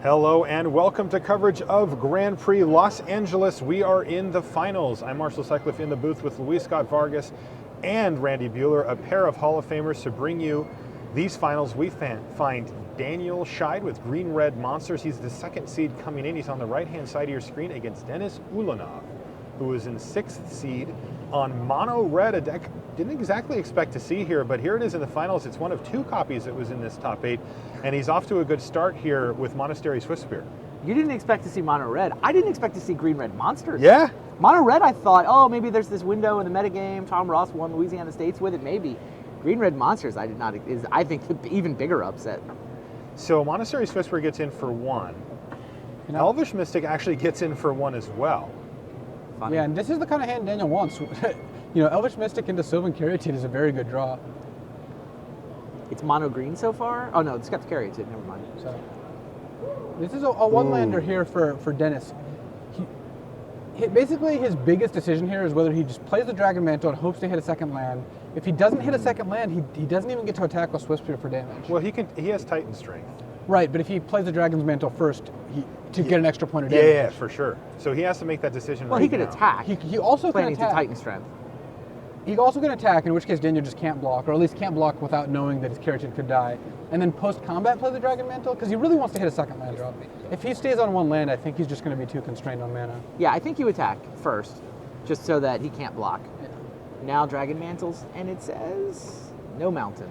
Hello and welcome to coverage of Grand Prix Los Angeles. We are in the finals. I'm Marshall Sutcliffe in the booth with Luis Scott Vargas and Randy Buehler, a pair of Hall of Famers to bring you these finals. We find Daniel Scheid with Green Red Monsters. He's the second seed coming in. He's on the right-hand side of your screen against Denis Ulanov, who is in sixth seed on Mono Red, a deck didn't exactly expect to see here, but here it is in the finals. It's one of two copies that was in this top 8, and he's off to a good start here with Monastery Swiftspear. You didn't expect to see Mono Red. I didn't expect to see Green Red Monsters. Yeah? Mono Red, I thought, oh, maybe there's this window in the metagame. Tom Ross won Louisiana States with it, maybe. Green Red Monsters, I think, the even bigger upset. So Monastery Swiftspear gets in for one. Elvish Mystic actually gets in for one as well. Funny. Yeah, and this is the kind of hand Daniel wants. Elvish Mystic into Sylvan Caryatid is a very good draw. It's mono green so far? Oh no, it's got the Caryatid, never mind. So this is a one-lander here for Denis. Basically, his biggest decision here is whether he just plays the Dragon Mantle and hopes to hit a second land. If he doesn't hit a second land, he doesn't even get to attack with Swiftspear for damage. Well, he has Titan Strength. Right, but if he plays the Dragon's Mantle first, to get an extra point of damage. Yeah, for sure. So he has to make that decision well, right he could now. attack. He also planning can attack. to Titan Strength. He also can attack, in which case Daniel just can't block, or at least can't block without knowing that his Caryatid could die. And then post-combat play the Dragon Mantle, because he really wants to hit a second land drop. If he stays on one land, I think he's just going to be too constrained on mana. Yeah, I think you attack first, just so that he can't block. Yeah. Now Dragon Mantles, and it says no mountain.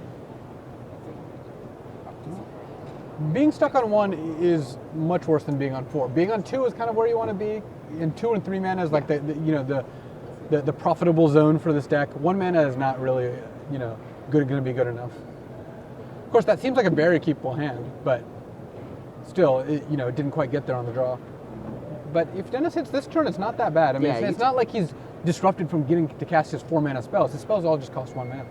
Being stuck on one is much worse than being on 4. Being on 2 is kind of where you want to be. And 2 and 3 mana is like the profitable zone for this deck. 1 mana is not really going to be good enough. Of course, that seems like a very keepable hand, but still, it didn't quite get there on the draw. But if Denis hits this turn, it's not that bad. I mean, it's not like he's disrupted from getting to cast his 4 mana spells. His spells all just cost 1 mana.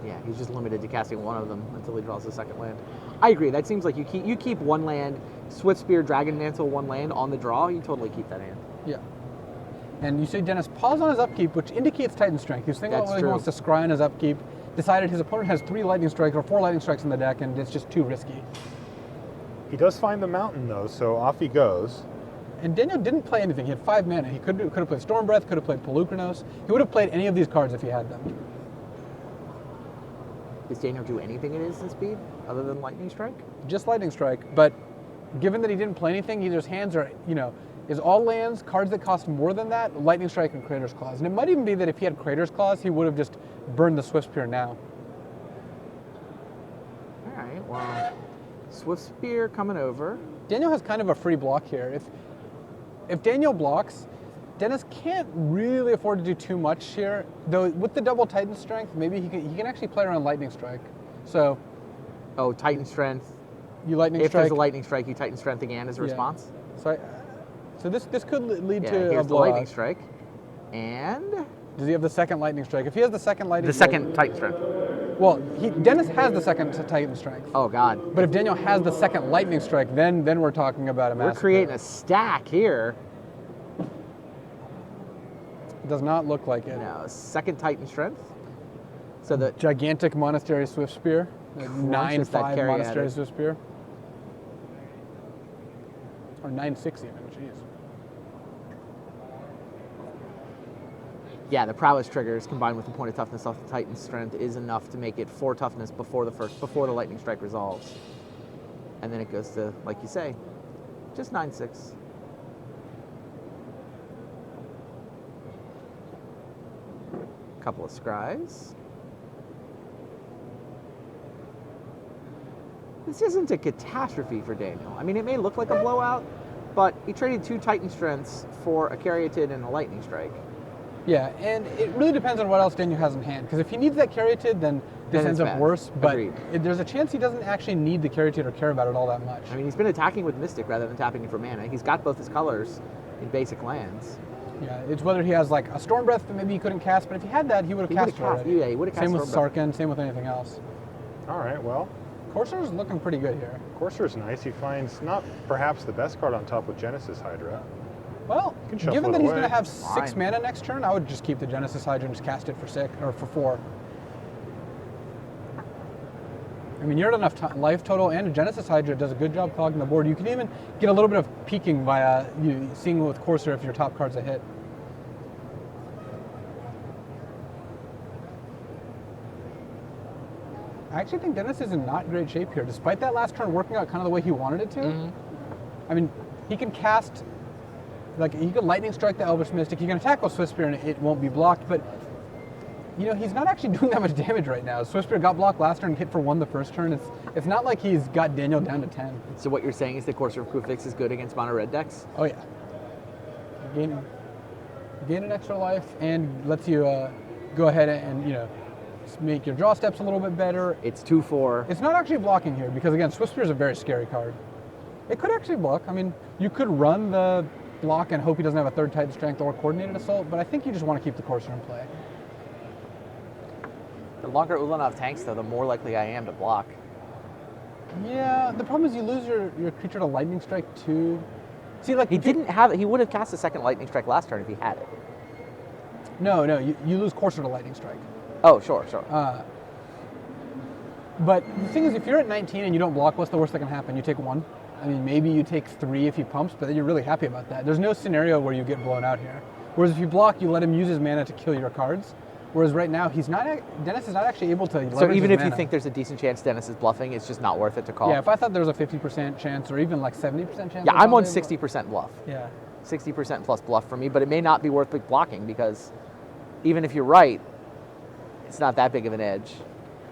Yeah, he's just limited to casting one of them until he draws the second land. I agree. That seems like you keep one land, Swiftspear, Dragon Mantle, one land on the draw. You totally keep that hand. Yeah. And you see Denis pause on his upkeep, which indicates Titan Strength. He's thinking about whether he wants to scry on his upkeep. Decided his opponent has 3 lightning strikes or 4 lightning strikes in the deck, and it's just too risky. He does find the mountain though, so off he goes. And Daniel didn't play anything. He had 5 mana. He could have played Storm Breath, could have played Pelucranos. He would have played any of these cards if he had them. Does Daniel do anything at instant speed other than Lightning Strike? Just Lightning Strike, but given that he didn't play anything, either his hands are, is all lands, cards that cost more than that, Lightning Strike and Crater's Claws. And it might even be that if he had Crater's Claws, he would have just burned the Swiftspear now. All right, well, Swiftspear coming over. Daniel has kind of a free block here. If Daniel blocks, Denis can't really afford to do too much here. Though with the double Titan Strength, maybe he can actually play around Lightning Strike. So, Titan Strength. You Lightning if Strike. If there's a Lightning Strike, you Titan Strength again as a response. So this could lead to here's a blowout. the Lightning Strike. And does he have the second Lightning Strike? If he has the second Lightning Strike. The second Titan Strength. Well, Denis has the second Titan Strength. Oh, God. But if Daniel has the second Lightning Strike, then we're talking about a massive. We're creating a stack here. Does not look like it. No, second Titan Strength. So the gigantic Monastery Swiftspear. 9/5 Monastery Swiftspear. Or 9/6 even, jeez. Yeah, the prowess triggers combined with the point of toughness off the Titan Strength is enough to make it 4 toughness before the Lightning Strike resolves. And then it goes to, like you say, just 9/6. Couple of scries. This isn't a catastrophe for Daniel. I mean, it may look like a blowout, but he traded 2 Titan Strengths for a Caryatid and a Lightning Strike. Yeah, and it really depends on what else Daniel has in hand. Because if he needs that Caryatid, then this ends up worse. But there's a chance he doesn't actually need the Caryatid or care about it all that much. I mean, he's been attacking with Mystic rather than tapping it for mana. He's got both his colors in basic lands. Yeah, it's whether he has like a Storm Breath that maybe he couldn't cast, but if he had that, he would have cast it already. Yeah, he would have cast it. Same with Sarkhan, same with anything else. All right, well. Courser's looking pretty good here. Courser's nice. He finds not perhaps the best card on top with Genesis Hydra. Well, given that he's going to have 6 mana next turn, I would just keep the Genesis Hydra and just cast it for 6 or for 4. I mean, you're at enough life total, and a Genesis Hydra does a good job clogging the board. You can even get a little bit of peeking by seeing with Courser if your top card's a hit. I actually think Dennis is in not great shape here, despite that last turn working out kind of the way he wanted it to. Mm-hmm. I mean, he can cast, like, he can Lightning Strike the Elvish Mystic, he can attack with Swift Spear and it won't be blocked, but, you know, he's not actually doing that much damage right now. Swift Spear got blocked last turn, hit for 1 the first turn. It's not like he's got Daniel down to 10. So what you're saying is the Courser of Kufix is good against mono red decks? Oh, yeah. Gain an extra life and lets you go ahead and, you know, make your draw steps a little bit better. It's 2/4. It's not actually blocking here because, again, Swift Spear is a very scary card. It could actually block. I mean, you could run the block and hope he doesn't have a third Titan Strength or Coordinated Assault, but I think you just want to keep the Courser in play. The longer Ulanov tanks, though, the more likely I am to block. Yeah, the problem is you lose your creature to Lightning Strike too. See, like He didn't have it. He would have cast a second Lightning Strike last turn if he had it. No, you lose Courser to Lightning Strike. Oh, sure. But the thing is, if you're at 19 and you don't block, what's the worst that can happen? You take 1. I mean, maybe you take 3 if he pumps, but then you're really happy about that. There's no scenario where you get blown out here. Whereas if you block, you let him use his mana to kill your cards. Whereas right now, Dennis is not actually able to leverage So even his if you mana. think there's a decent chance Dennis is bluffing, it's just not worth it to call. Yeah, if I thought there was a 50% chance or even like 70% chance. Yeah, I'd I'm on probably- 60% bluff. Yeah. 60% plus bluff for me, but it may not be worth big blocking because even if you're right, it's not that big of an edge.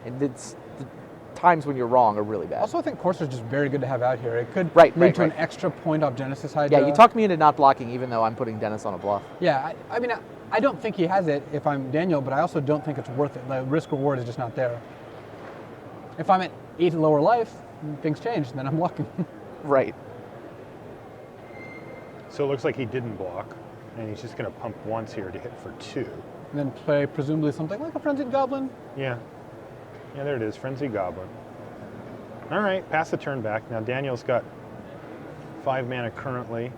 And it's the times when you're wrong are really bad. Also, I think Courser is just very good to have out here. It could Right, lead right, to an right. extra point off Genesis Hydra. Yeah, you talked me into not blocking even though I'm putting Dennis on a bluff. Yeah, I mean, I don't think he has it if I'm Daniel, but I also don't think it's worth it. The risk reward is just not there. If I'm at 8 lower life, things change, then I'm blocking. Right. So it looks like he didn't block, and he's just going to pump once here to hit for 2. And then play presumably something like a Frenzied Goblin. Yeah. Yeah, there it is, Frenzied Goblin. All right, pass the turn back. Now Daniel's got 5 mana currently,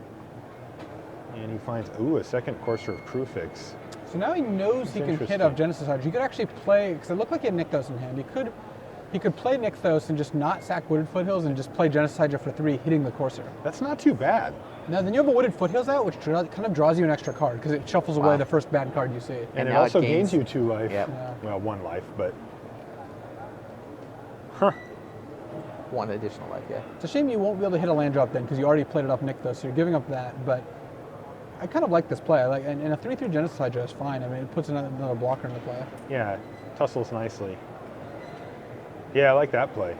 and he finds, a second Courser of Kufix. So now he knows he can hit interesting. off Genesis Hydra. He could actually play, because it looked like he had Nykthos in hand. He could play Nykthos and just not sack Wooded Foothills and just play Genesis Hydra for 3, hitting the Courser. That's not too bad. Now then you have a Wooded Foothills out, which kind of draws you an extra card, because it shuffles away Wow. the first bad card you see. And it now it also gains- gains you 2 life. Yep. Yeah. Well, 1 life, but 1 additional life, yeah. It's a shame you won't be able to hit a land drop then, because you already played it off Nykthos, so you're giving up that, but I kind of like this play. And a 3/3 Genesis Hydra is fine. I mean, it puts another blocker into play. yeah, tussles nicely. Yeah, I like that play.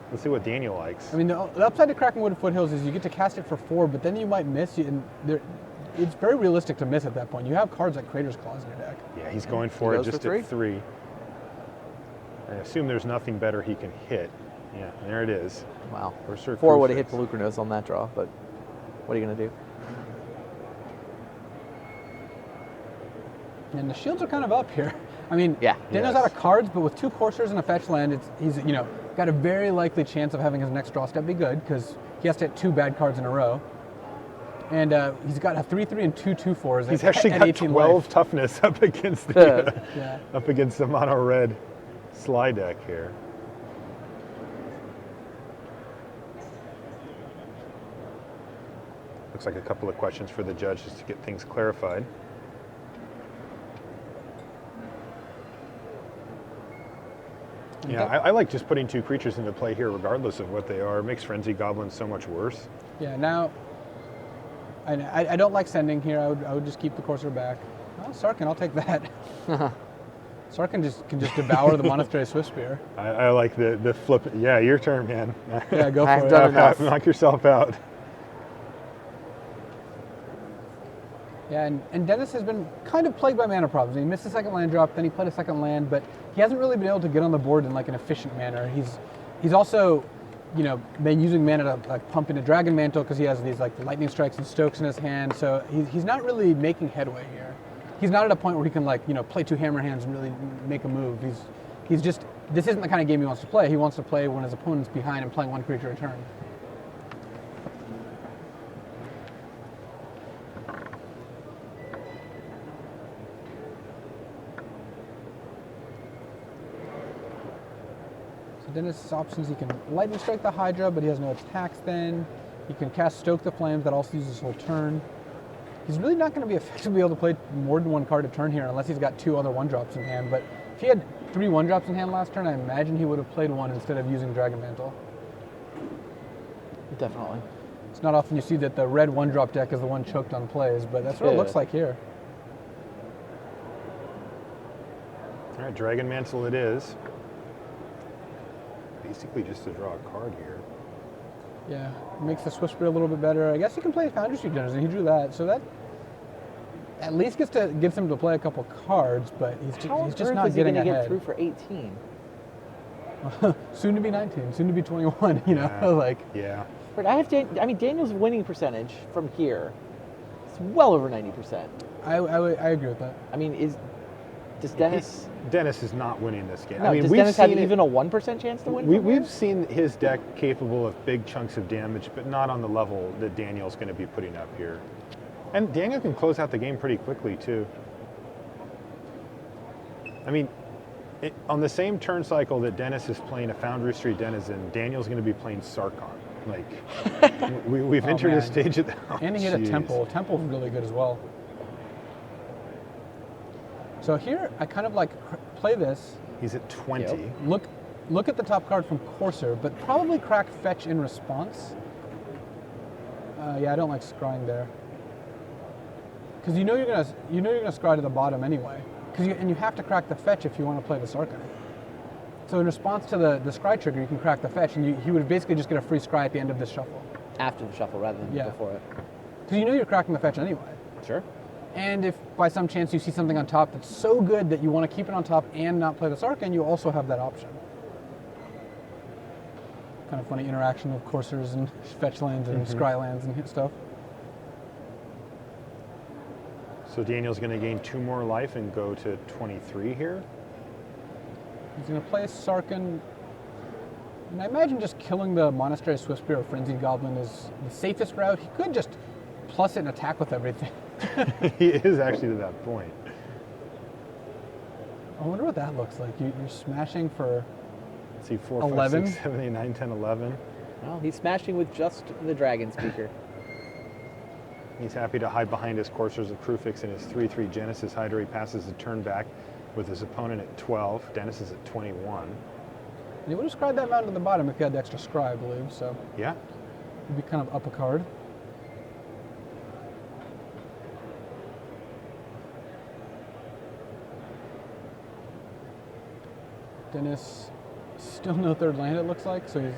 Let's see what Daniel likes. I mean, the upside to cracking Wooded Foothills is you get to cast it for 4, but then you might miss. It's very realistic to miss at that point. You have cards like Crater's Claws in your deck. Yeah, he's going for He it goes just for at 3. I assume there's nothing better he can hit. Yeah, there it is. Wow. Courser of 4 would have hit Kufix. Pelucranos on that draw, but what are you going to do? And the shields are kind of up here. I mean, Yeah. Daniel's Yes. out of cards, but with 2 Coursers and a fetch land, he's got a very likely chance of having his next draw step be good, because he has to hit 2 bad cards in a row. And he's got a 3/3 and 2 2/4s. He's at- actually at got 18 12 life. toughness up against the Yeah. up against the mono red slide deck here. Looks like a couple of questions for the judge just to get things clarified. Yeah, I like just putting 2 creatures into play here regardless of what they are. It makes Frenzied Goblin so much worse. Yeah, now, I don't like sending here. I would just keep the Courser back. Oh, Sarkhan, I'll take that. Sarkhan can just devour the Monastery Swift Spear. I like the flip. Yeah, your turn, man. Yeah, go I've for done it. enough. Knock yourself out. Yeah, and Dennis has been kind of plagued by mana problems. He missed a second land drop, then he played a second land, but he hasn't really been able to get on the board in like an efficient manner. He's also, been using mana to like pump into Dragon Mantle because he has these like lightning strikes and stokes in his hand. So he's not really making headway here. He's not at a point where he can play 2 hammer hands and really make a move. He's just, this isn't the kind of game he wants to play. He wants to play when his opponent's behind and playing 1 creature a turn. Dennis' options, he can lightning strike the Hydra, but he has no attacks then. He can cast Stoke the Flames, that also uses his whole turn. He's really not going to be effectively able to play more than one card a turn here unless he's got 2 other 1-drops in hand. But if he had 3 1-drops in hand last turn, I imagine he would have played 1 instead of using Dragon Mantle. Definitely. It's not often you see that the red 1-drop deck is the one choked on plays, but that's what it looks like here. All right, Dragon Mantle it is. Basically just to draw a card here. Yeah, makes the Swift Spear a little bit better. I guess he can play Foundry Street Generals, and he drew that, so that at least gets him to play a couple cards, but he's just not getting ahead. Get through for 18? Soon to be 19, soon to be 21. You know, Yeah. like. Yeah. But Daniel's winning percentage from here, it's well over 90%. I agree with that. I mean, does Dennis? Dennis is not winning this game. No, I mean, does we've Dennis have seen even a 1% chance to win? We've seen his deck capable of big chunks of damage, but not on the level that Daniel's going to be putting up here. And Daniel can close out the game pretty quickly too. I mean, on the same turn cycle that Dennis is playing a Foundry Street Denizen, Daniel's going to be playing Sarkhan. Like, we've entered a stage of that. And he hit a Temple. Temple's really good as well. So here, I kind of like play this. He's at 20. Yep. Look at the top card from Courser, but probably crack Fetch in response. Yeah, I don't like scrying there. Because you know you're gonna scry to the bottom anyway. And you have to crack the Fetch if you want to play the Sarkhan. So in response to the scry trigger, you can crack the Fetch, and you would basically just get a free scry at the end of this shuffle. After the shuffle rather than before it. Because you know you're cracking the Fetch anyway. Sure. And if by some chance you see something on top that's so good that you want to keep it on top and not play the Sarkhan, you also have that option. Kind of funny interaction of coursers and fetch lands and scry lands and hit stuff. So Daniel's going to gain 2 more life and go to 23 here. He's going to play Sarkhan. And I imagine just killing the Monastery Swift Spear or Frenzied Goblin is the safest route. He could just plus it and attack with everything. He is actually to that point. I wonder what that looks like. You're smashing for Let's see, 4, 11? 5, 6, 7, 8, 9, 10, 11. Well, he's smashing with just the Dragon Speaker. He's happy to hide behind his Coursers of Crufix and his 3/3 Genesis Hydra. He passes the turn back with his opponent at 12. Dennis is at 21. And he would have scried that mountain to the bottom if he had the extra scry, I believe. So Yeah. he'd be kind of up a card. Dennis, still no third land, it looks like. So he's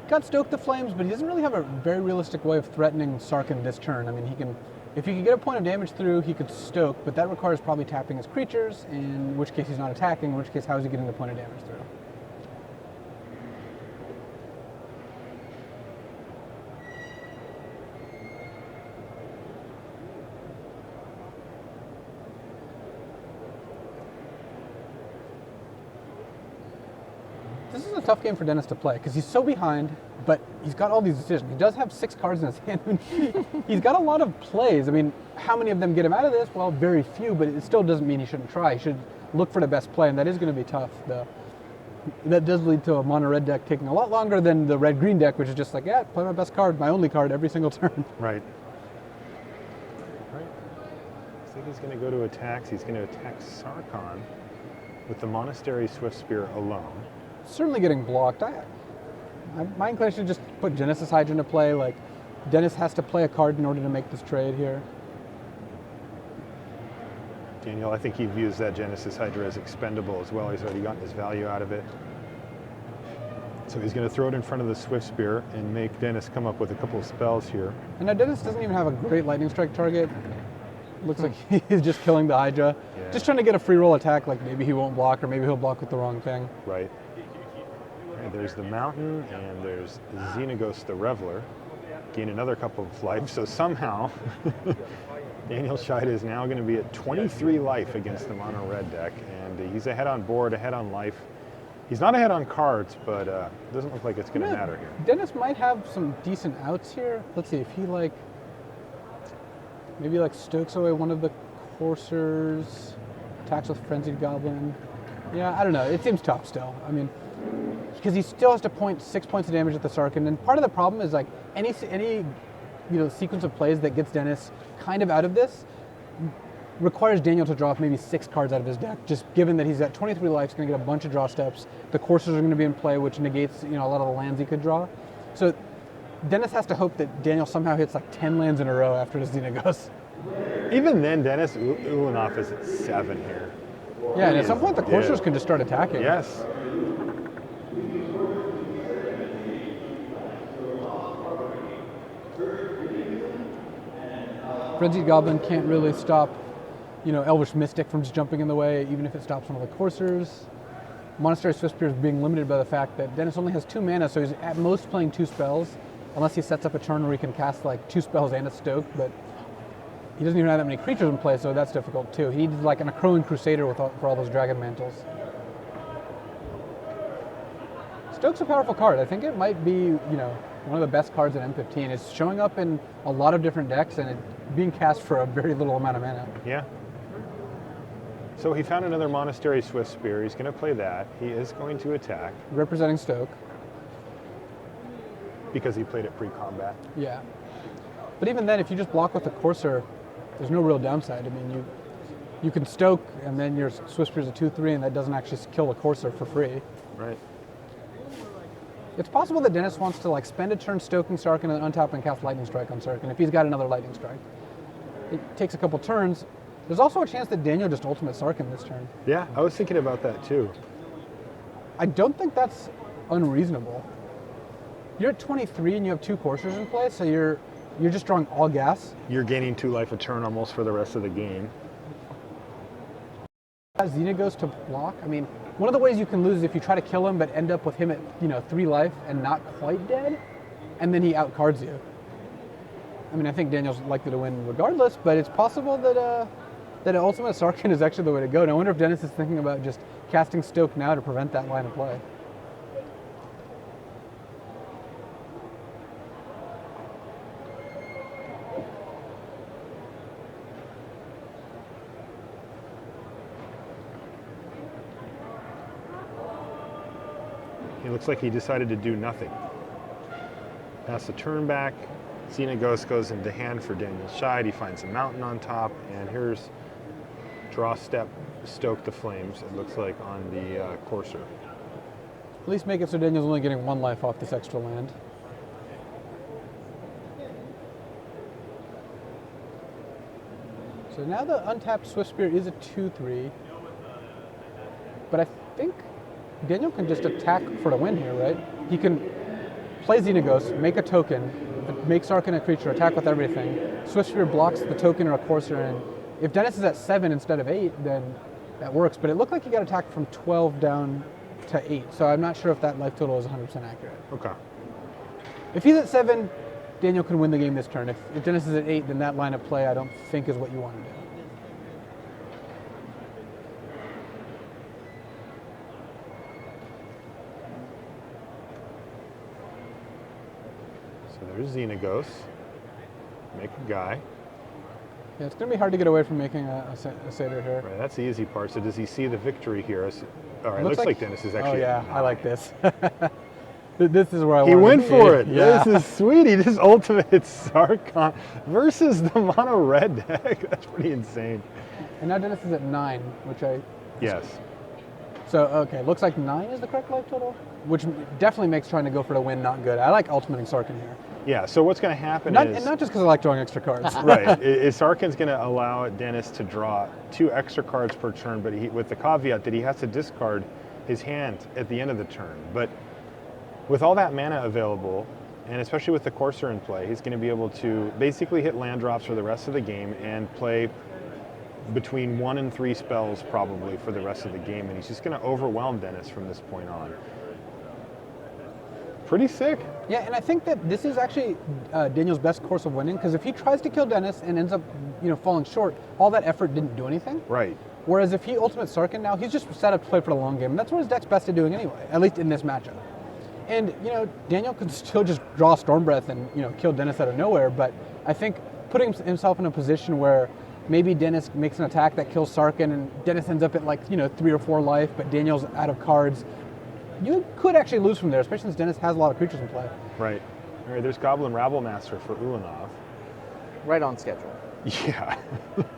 got Stoke the Flames, but he doesn't really have a very realistic way of threatening Sarkhan this turn. I mean, if he could get a point of damage through, he could Stoke, but that requires probably tapping his creatures, in which case he's not attacking, in which case how is he getting the point of damage through? This is a tough game for Dennis to play because he's so behind, but he's got all these decisions. He does have 6 cards in his hand. He's got a lot of plays. I mean, how many of them get him out of this? Well, very few, but it still doesn't mean he shouldn't try. He should look for the best play, and that is going to be tough. That does lead to a mono-red deck taking a lot longer than the red-green deck, which is just like, yeah, play my best card, my only card every single turn. Right. I think he's going to go to attacks. He's going to attack Sarkhan with the Monastery Swift Spear alone. Certainly getting blocked. My inclination is just put Genesis Hydra into play. Like, Dennis has to play a card in order to make this trade here. Daniel, I think he views that Genesis Hydra as expendable as well. He's already gotten his value out of it. So he's going to throw it in front of the Swift Spear and make Dennis come up with a couple of spells here. And now Dennis doesn't even have a great lightning strike target. Looks like he's just killing the Hydra. Yeah. Just trying to get a free roll attack, like maybe he won't block or maybe he'll block with the wrong thing. Right. And there's the Mountain and there's Xenagos the Reveler. Gain another couple of life. So somehow Daniel Scheid is now going to be at 23 life against the mono red deck, and he's ahead on board, ahead on life. He's not ahead on cards, but it doesn't look like it's going to matter here. Dennis might have some decent outs here. Let's see if he maybe stokes away one of the coursers, attacks with Frenzied Goblin. Yeah, I don't know. It seems tough still. I mean, because he still has to point 6 points of damage at the Sarkhan. And part of the problem is like any sequence of plays that gets Dennis kind of out of this requires Daniel to draw maybe 6 cards out of his deck, just given that he's at 23 life, he's going to get a bunch of draw steps. The coursers are going to be in play, which negates a lot of the lands he could draw. So Dennis has to hope that Daniel somehow hits like 10 lands in a row after the Xenagos. Even then, Dennis Ulanoff is at 7 here. Yeah, and at some point the coursers can just start attacking. Yes. Frenzied Goblin can't really stop, Elvish Mystic from just jumping in the way, even if it stops one of the coursers. Monastery Swiftspear is being limited by the fact that Dennis only has 2 mana, so he's at most playing 2 spells, unless he sets up a turn where he can cast like 2 spells and a Stoke, but he doesn't even have that many creatures in play, so that's difficult too. He needs like an Crowing Crusader for all those Dragon Mantles. Stoke's a powerful card. I think it might be, one of the best cards in M15. It's showing up in a lot of different decks and being cast for a very little amount of mana. Yeah. So he found another Monastery Swiftspear. He's going to play that. He is going to attack. Representing Stoke. Because he played it pre-combat. Yeah. But even then, if you just block with the Courser, there's no real downside. I mean, you can Stoke, and then your Swiftspear's a 2/3, and that doesn't actually kill the Courser for free. Right. It's possible that Dennis wants to spend a turn stoking Sarkhan and untap and cast Lightning Strike on Sarkhan if he's got another Lightning Strike. It takes a couple turns. There's also a chance that Daniel just ultimate Sarkhan this turn. Yeah, I was thinking about that too. I don't think that's unreasonable. You're at 23 and you have 2 coursers in play, so you're just drawing all gas. You're gaining 2 life a turn almost for the rest of the game. Xenagos to block. I mean, one of the ways you can lose is if you try to kill him but end up with him at 3 life and not quite dead, and then he outcards you. I mean, I think Daniel's likely to win regardless, but it's possible that that Ultimate Sarkhan is actually the way to go. And I wonder if Dennis is thinking about just casting Stoke now to prevent that line of play. It looks like he decided to do nothing. Pass the turn back. Xenagos goes into hand for Daniel's Shide. He finds a mountain on top, and here's draw step, stoke the flames, it looks like, on the Courser. At least make it so Daniel's only getting 1 life off this extra land. So now the untapped Swiftspear is a 2/3, but I think Daniel can just attack for the win here, right? He can play Xenagos, make a token, make Sarkhan a creature, attack with everything. Swiftspear blocks the token or a Courser, and if Dennis is at 7 instead of 8, then that works. But it looked like he got attacked from 12 down to 8, so I'm not sure if that life total is 100% accurate. Okay. If he's at 7, Daniel can win the game this turn. If Dennis is at 8, then that line of play I don't think is what you want to do. So there's Xenagos. Make a guy. Yeah, it's going to be hard to get away from making a Satyr here. Right, that's the easy part. So does he see the victory here? All right, looks like Dennis is actually. Oh yeah, I like this. This is where I want. He went to for it. Yeah. This is sweet. He just ultimates Sarkhan versus the mono red deck. That's pretty insane. And now Dennis is at 9, which I. Yes. So okay, looks like 9 is the correct life total, which definitely makes trying to go for the win not good. I like ultimating Sarkhan here. Yeah. So what's going to happen And is not just because I like drawing extra cards. right. Is Sarkhan's going to allow Dennis to draw 2 extra cards per turn, but with the caveat that he has to discard his hand at the end of the turn. But with all that mana available, and especially with the Courser in play, he's going to be able to basically hit land drops for the rest of the game and play between 1 and 3 spells probably for the rest of the game, and he's just going to overwhelm Dennis from this point on. Pretty sick. Yeah, and I think that this is actually Daniel's best course of winning, because if he tries to kill Dennis and ends up, falling short, all that effort didn't do anything. Right. Whereas if he ultimates Sarkhan now, he's just set up to play for the long game, and that's what his deck's best at doing anyway, at least in this matchup. And Daniel could still just draw Storm Breath and kill Dennis out of nowhere, but I think putting himself in a position where maybe Dennis makes an attack that kills Sarkhan, and Dennis ends up at 3 or 4 life, but Daniel's out of cards. You could actually lose from there, especially since Dennis has a lot of creatures in play. Right. All right, there's Goblin Rabblemaster for Ulanov. Right on schedule. Yeah.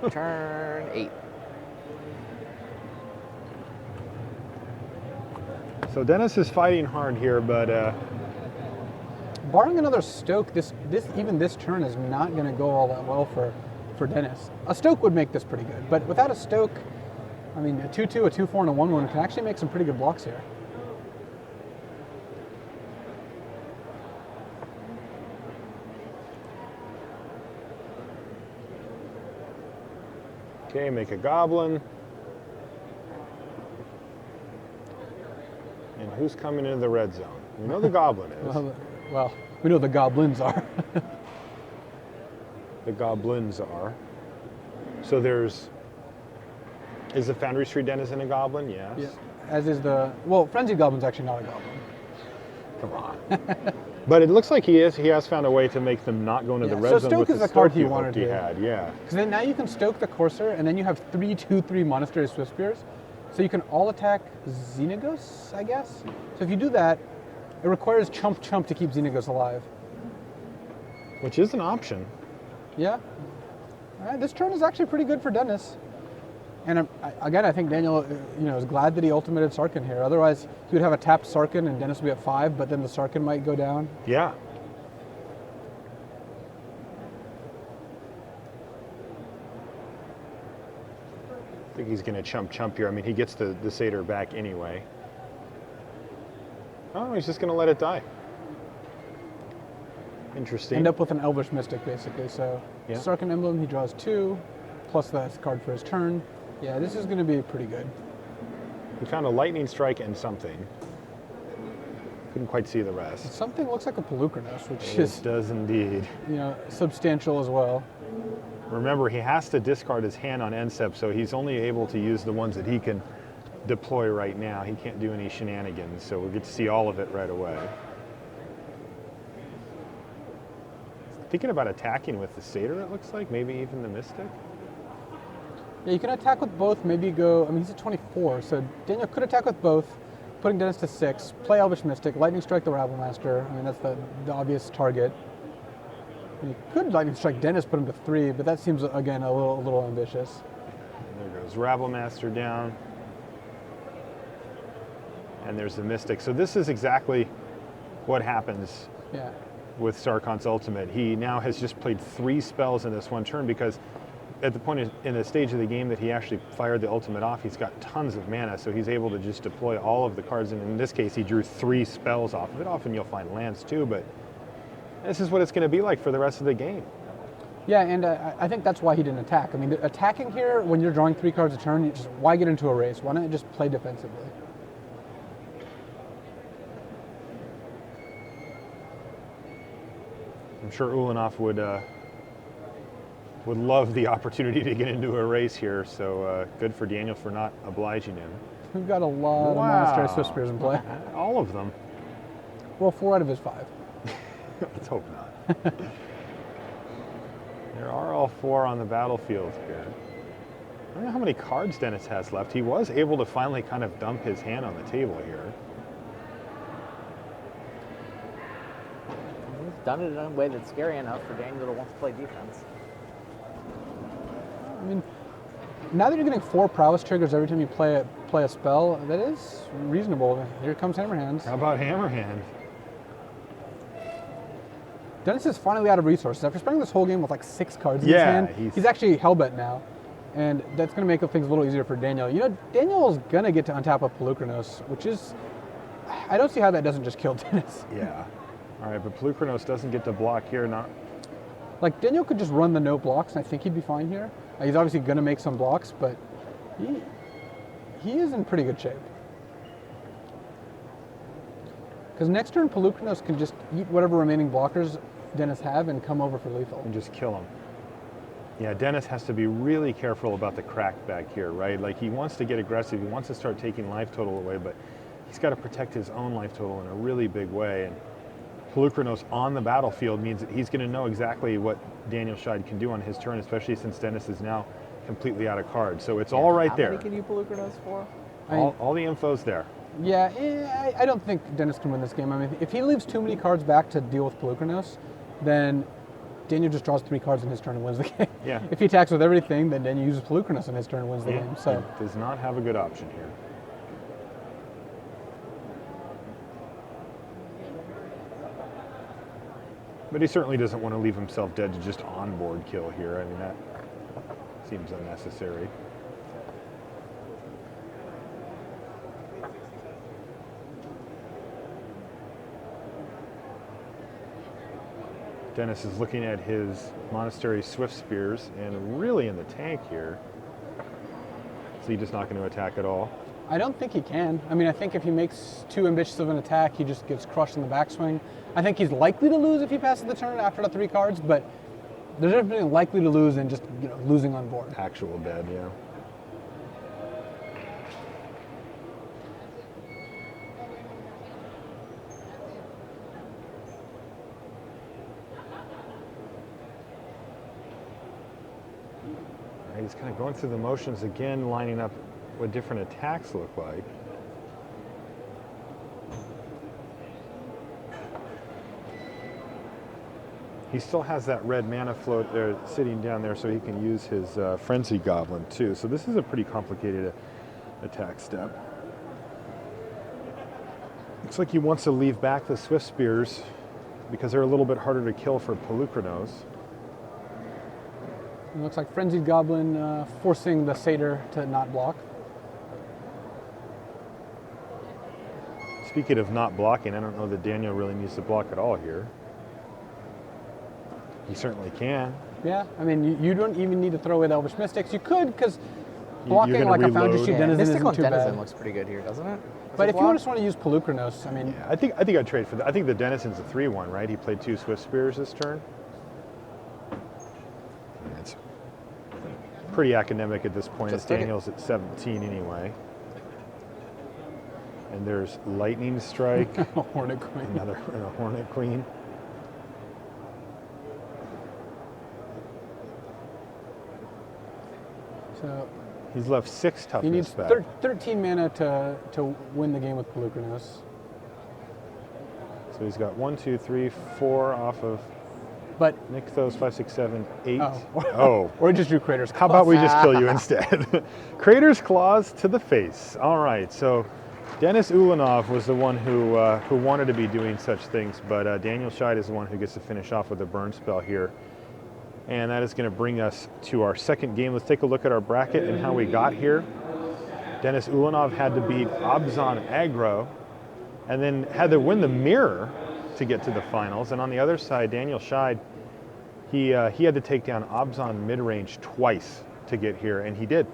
Turn 8. So Dennis is fighting hard here, but Barring another Stoke, even this turn is not going to go all that well for Dennis. A Stoke would make this pretty good, but without a Stoke, I mean, a 2-2, a 2-4, and a 1-1 can actually make some pretty good blocks here. okay, make a Goblin. And who's coming into the red zone? We know the Goblin is. Well, we know the Goblins are. The Goblins are. So there's... Is the Foundry Street Dennis in a Goblin? Yes. Yeah. As is well, Frenzied Goblin's actually not a Goblin. Come on. But it looks like he has found a way to make them not go into the red so zone Stoke with is the the card Stoke he you wanted hoped he to. had. Yeah. Because then now you can Stoke the Courser, and then you have 3/2/3 Monastery Swift Spears. So you can all attack Xenagos, I guess? So if you do that, it requires Chump to keep Xenagos alive. Which is an option. Yeah. All right, this turn is actually pretty good for Dennis. And again, I think Daniel, is glad that he ultimated Sarkhan here. Otherwise, he would have a tapped Sarkhan and Dennis would be at 5, but then the Sarkhan might go down. Yeah. I think he's going to chump here. I mean, he gets the Satyr back anyway. Oh, he's just going to let it die. Interesting. End up with an Elvish Mystic, basically. So, Yeah. Sarkhan Emblem, he draws 2, plus the card for his turn. Yeah, this is going to be pretty good. He found a Lightning Strike and something. Couldn't quite see the rest. Something looks like a Pelucranos, which It is, does indeed. substantial as well. Remember, he has to discard his hand on NSEP, so he's only able to use the ones that he can deploy right now. He can't do any shenanigans, so we'll get to see all of it right away. Thinking about attacking with the Satyr, it looks like, maybe even the Mystic. Yeah, you can attack with both, maybe go, he's at 24, so Daniel could attack with both, putting Dennis to 6, play Elvish Mystic, Lightning Strike the Rabblemaster. that's the obvious target. You could Lightning Strike Dennis, put him to 3, but that seems, again, a little ambitious. There goes Rabblemaster down. And there's the Mystic. So this is exactly what happens Yeah. with Sarkhan's Ultimate. He now has just played 3 spells in this one turn because at the point in the stage of the game that he actually fired the Ultimate off, he's got tons of mana, so he's able to just deploy all of the cards. And in this case, he drew 3 spells off of it. Often you'll find lands too, but this is what it's going to be like for the rest of the game. Yeah, and I think that's why he didn't attack. Attacking here, when you're drawing 3 cards a turn, why get into a race? Why not just play defensively? I'm sure Ulanov would love the opportunity to get into a race here, so good for Daniel for not obliging him. We've got a lot of Monastery Swift Spears in play. All of them. Well, 4 out of his 5. Let's hope not. There are all 4 on the battlefield here. I don't know how many cards Dennis has left. He was able to finally kind of dump his hand on the table here. He's done it in a way that's scary enough for Daniel to want to play defense. Now that you're getting 4 prowess triggers every time you play a spell, that is reasonable. Here comes Hammerhands. How about Hammerhand? Dennis is finally out of resources. After spending this whole game with like 6 cards in his hand, he's actually hellbent now. And that's going to make things a little easier for Daniel. Daniel's going to get to untap a Pelucranos, which is... I don't see how that doesn't just kill Dennis. Yeah. All right, but Pelucranos doesn't get to block here. Like, Daniel could just run the no blocks, and I think he'd be fine here. He's obviously going to make some blocks, but he is in pretty good shape. Because next turn, Pelucranos can just eat whatever remaining blockers Dennis have and come over for lethal. And just kill him. Yeah, Dennis has to be really careful about the crack back here, right? Like, he wants to get aggressive. He wants to start taking life total away, but he's got to protect his own life total in a really big way. And Pelucranos on the battlefield means that he's going to know exactly what Daniel Scheid can do on his turn, especially since Dennis is now completely out of cards. So it's all right there. How many can you Pelucranos for? All the info's there. Yeah, I don't think Dennis can win this game. I mean, if he leaves too many cards back to deal with Pelucranos, then Daniel just draws 3 cards in his turn and wins the game. Yeah. If he attacks with everything, then Daniel uses Pelucranos in his turn and wins the game. So He does not have a good option here. But he certainly doesn't want to leave himself dead to just onboard kill here. I mean, that seems unnecessary. Dennis is looking at his Monastery Swift Spears and really in the tank here. So he's just not going to attack at all. I don't think he can. I mean, I think if he makes too ambitious of an attack, he just gets crushed in the backswing. I think he's likely to lose if he passes the turn after the 3 cards, but there's difference between likely to lose and just losing on board. Actual dead, yeah. All right, he's kind of going through the motions again, lining up what different attacks look like. He still has that red mana float there sitting down there so he can use his Frenzy Goblin too. So this is a pretty complicated attack step. Looks like he wants to leave back the Swift Spears because they're a little bit harder to kill for Pelucranos. It looks like Frenzied Goblin forcing the Satyr to not block. Speaking of not blocking, I don't know that Daniel really needs to block at all here. He certainly can. Yeah, I mean, you don't even need to throw away the Elvish Mystics. You could, because blocking like a Foundry Shoot Denizen isn't Mystical too Denizen bad. looks pretty good here, doesn't it? But if you just want to use Pelucranos, I mean... Yeah, I think I'd trade for that. I think the Denizen's a 3-1, right? He played 2 Swift Spears this turn. It's pretty academic at this point, as Daniel's at 17 anyway. And there's Lightning Strike. A Hornet Queen. Another Hornet Queen. So He's left 6 toughness he needs back. 13 mana to win the game with Pelucranos. So he's got 1, 2, 3, 4 off of But Nykthos, 5, 6, 7, 8. oh, or just do Crater's Claw. How about we just kill you instead? Crater's Claws to the face. All right, so Dennis Ulanov was the one who wanted to be doing such things, but Daniel Scheid is the one who gets to finish off with a burn spell here. And that is going to bring us to our second game. Let's take a look at our bracket and how we got here. Dennis Ulanov had to beat Abzan Aggro and then had to win the mirror to get to the finals. And on the other side, Daniel Scheid, he had to take down Abzan mid-range twice to get here, and he did.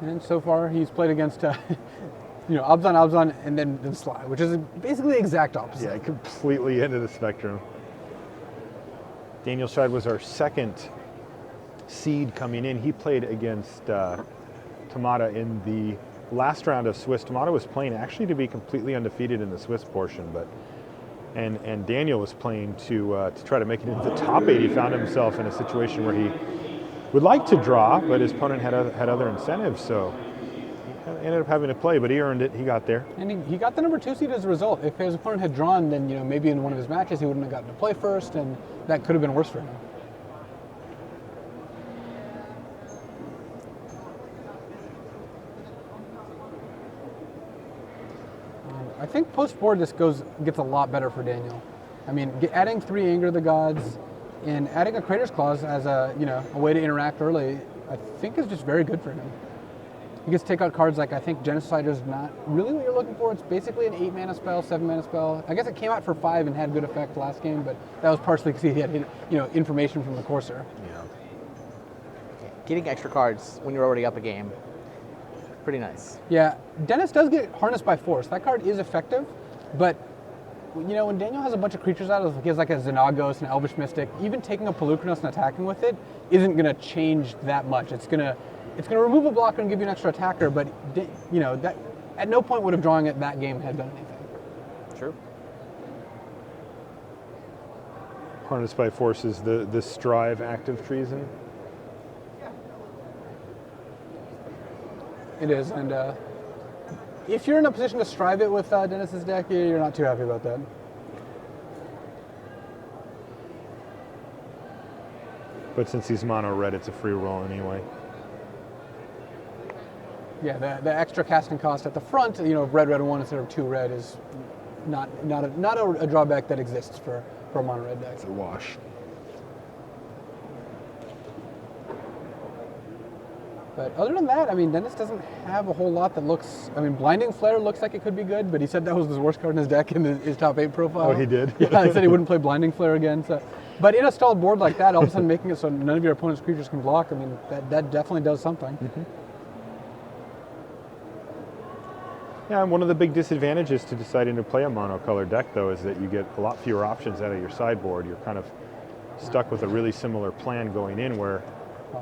And so far, he's played against, Abzan, and then Sly, which is basically the exact opposite. Yeah, completely into the spectrum. Daniel Scheid was our second seed coming in. He played against Tamada in the last round of Swiss. Tamada was playing actually to be completely undefeated in the Swiss portion, but and Daniel was playing to try to make it into the top 8. He found himself in a situation where he would like to draw, but his opponent had other incentives, so he ended up having to play, but he earned it. He got there. And he got the number 2 seed as a result. If his opponent had drawn, then maybe in one of his matches he wouldn't have gotten to play first, and that could have been worse for him. I think post-board this gets a lot better for Daniel. I mean, adding 3 Anger of the Gods and adding a Crater's Claws as a way to interact early, I think is just very good for him. He gets to take out cards like, I think Genocide is not really what you're looking for. It's basically an 8 mana spell, 7 mana spell. I guess it came out for 5 and had good effect last game, but that was partially because he had information from the Courser. Yeah. Getting extra cards when you're already up a game, pretty nice. Yeah, Dennis does get Harnessed by Force. That card is effective, but when Daniel has a bunch of creatures out, he has like a Xenagos, an Elvish Mystic, even taking a Pelucranos and attacking with it isn't going to change that much. It's going to remove a blocker and give you an extra attacker, but that at no point would have drawing it that game had done anything. True. Harnessed by Force is the Strive active treason. It is, and if you're in a position to strive it with Dennis's deck, you're not too happy about that. But since he's mono red, it's a free roll anyway. Yeah, the extra casting cost at the front, red, red, 1 instead of 2 red is not a drawback that exists for a mono red deck. It's a wash. But other than that, I mean, Dennis doesn't have a whole lot that looks. I mean, Blinding Flare looks like it could be good, but he said that was his worst card in his deck in his top 8 profile. Oh, he did? Yeah, he said he wouldn't play Blinding Flare again. So, but in a stalled board like that, all of a sudden making it so none of your opponent's creatures can block, I mean, that definitely does something. Mm-hmm. Yeah, and one of the big disadvantages to deciding to play a monocolored deck, though, is that you get a lot fewer options out of your sideboard. You're kind of stuck with a really similar plan going in where,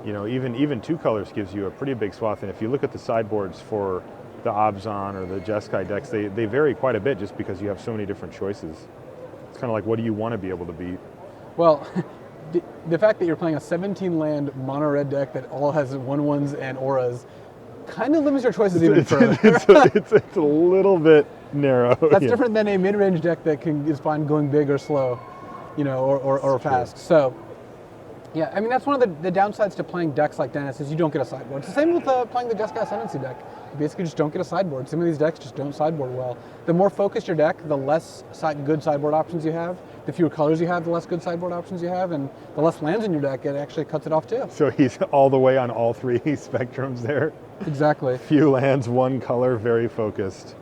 even 2 colors gives you a pretty big swath. And if you look at the sideboards for the Abzan or the Jeskai decks, they vary quite a bit just because you have so many different choices. It's kind of like, what do you want to be able to beat? Well, the fact that you're playing a 17-land mono-red deck that all has 1/1s and auras kind of limits your choices even further. It's a little bit narrow. That's different than a mid-range deck that is fine going big or slow, or fast. So, yeah, I mean, that's one of the downsides to playing decks like Dennis is you don't get a sideboard. It's the same with playing the Jeskai Ascendancy deck. You basically just don't get a sideboard. Some of these decks just don't sideboard well. The more focused your deck, the less good sideboard options you have. The fewer colors you have, the less good sideboard options you have, and the less lands in your deck, it actually cuts it off too. So he's all the way on all 3 spectrums there. Exactly. Few lands, 1 color, very focused.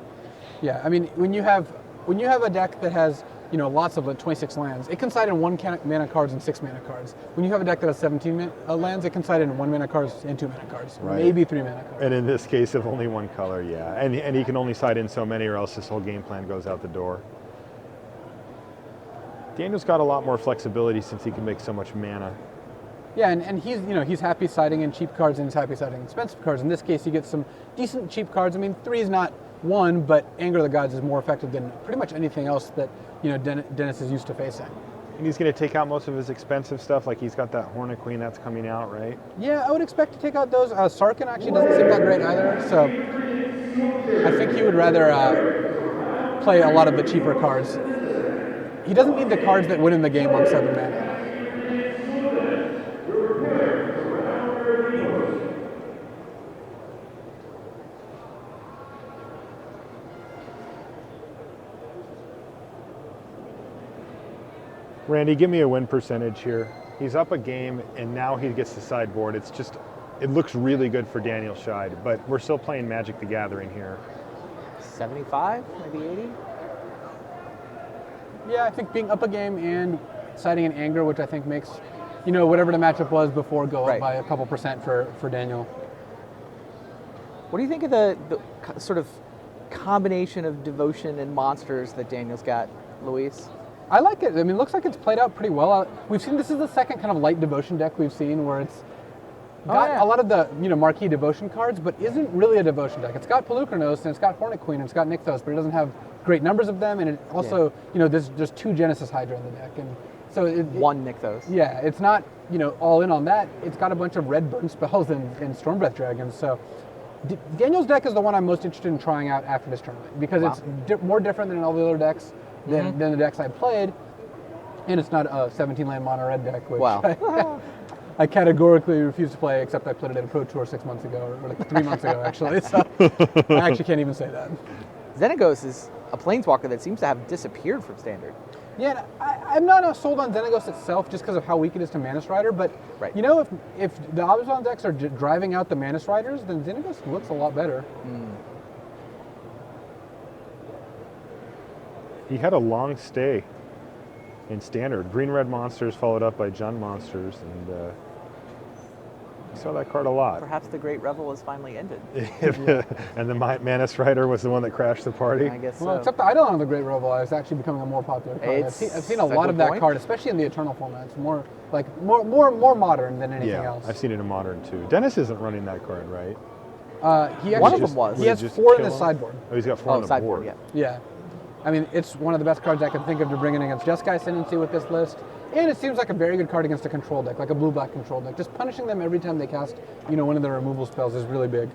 Yeah, I mean, when you have a deck that has lots of 26 lands, it can side in 1 mana cards and 6 mana cards. When you have a deck that has 17 lands, it can side in 1 mana cards and 2 mana cards, right. Maybe 3 mana cards. And in this case, of only 1 color, yeah, and he can only side in so many, or else his whole game plan goes out the door. Daniel's got a lot more flexibility since he can make so much mana. Yeah, and he's happy siding in cheap cards and he's happy siding in expensive cards. In this case, he gets some decent cheap cards. I mean, 3 is not 1, but Anger of the Gods is more effective than pretty much anything else that Dennis is used to facing. And he's going to take out most of his expensive stuff, like he's got that Hornet Queen that's coming out, right? Yeah, I would expect to take out those. Sarkhan actually doesn't seem that great either, so I think he would rather play a lot of the cheaper cards. He doesn't need the cards that win in the game on 7 mana. Randy, give me a win percentage here. He's up a game, and now he gets the sideboard. It looks really good for Daniel Scheid, but we're still playing Magic the Gathering here. 75, maybe 80? Yeah, I think being up a game and siding in Anger, which I think makes, whatever the matchup was before, go up by a couple percent for Daniel. What do you think of the sort of combination of devotion and monsters that Daniel's got, Luis? I like it. I mean, it looks like it's played out pretty well. We've seen this is the second kind of light devotion deck we've seen where it's got a lot of the marquee devotion cards, but isn't really a devotion deck. It's got Pelucranos and it's got Hornet Queen and it's got Nykthos, but it doesn't have great numbers of them. And it also, there's 2 Genesis Hydra in the deck, and so 1 Nykthos. Yeah, it's not all in on that. It's got a bunch of red burn spells and Stormbreath Dragons. So Daniel's deck is the one I'm most interested in trying out after this tournament because it's more different than all the other decks. Than the decks I played, and it's not a 17-land mono red deck, which I categorically refuse to play, except I played it at a Pro Tour 6 months ago, or like 3 months ago actually, so I actually can't even say that. Xenagos is a planeswalker that seems to have disappeared from Standard. Yeah, I'm not sold on Xenagos itself just because of how weak it is to Mana Strider, but if the Abzan decks are driving out the Mana Striders, then Xenagos looks a lot better. He had a long stay in Standard. Green-red monsters followed up by Jund monsters, and I saw that card a lot. Perhaps the Great Revel has finally ended. And the Mana Strider was the one that crashed the party? I guess well, so. except the Eidolon of the Great Revel is actually becoming a more popular card. I've seen a lot of that card, especially in the Eternal format. It's more modern than anything else. I've seen it in Modern too. Dennis isn't running that card, right? One of them was. He has 4 in the sideboard. Oh, he's got 4 on the sideboard, board. Yeah. I mean, it's one of the best cards I can think of to bring in against Jeskai Ascendancy with this list. And it seems like a very good card against a control deck, like a blue-black control deck. Just punishing them every time they cast, one of their removal spells is really big.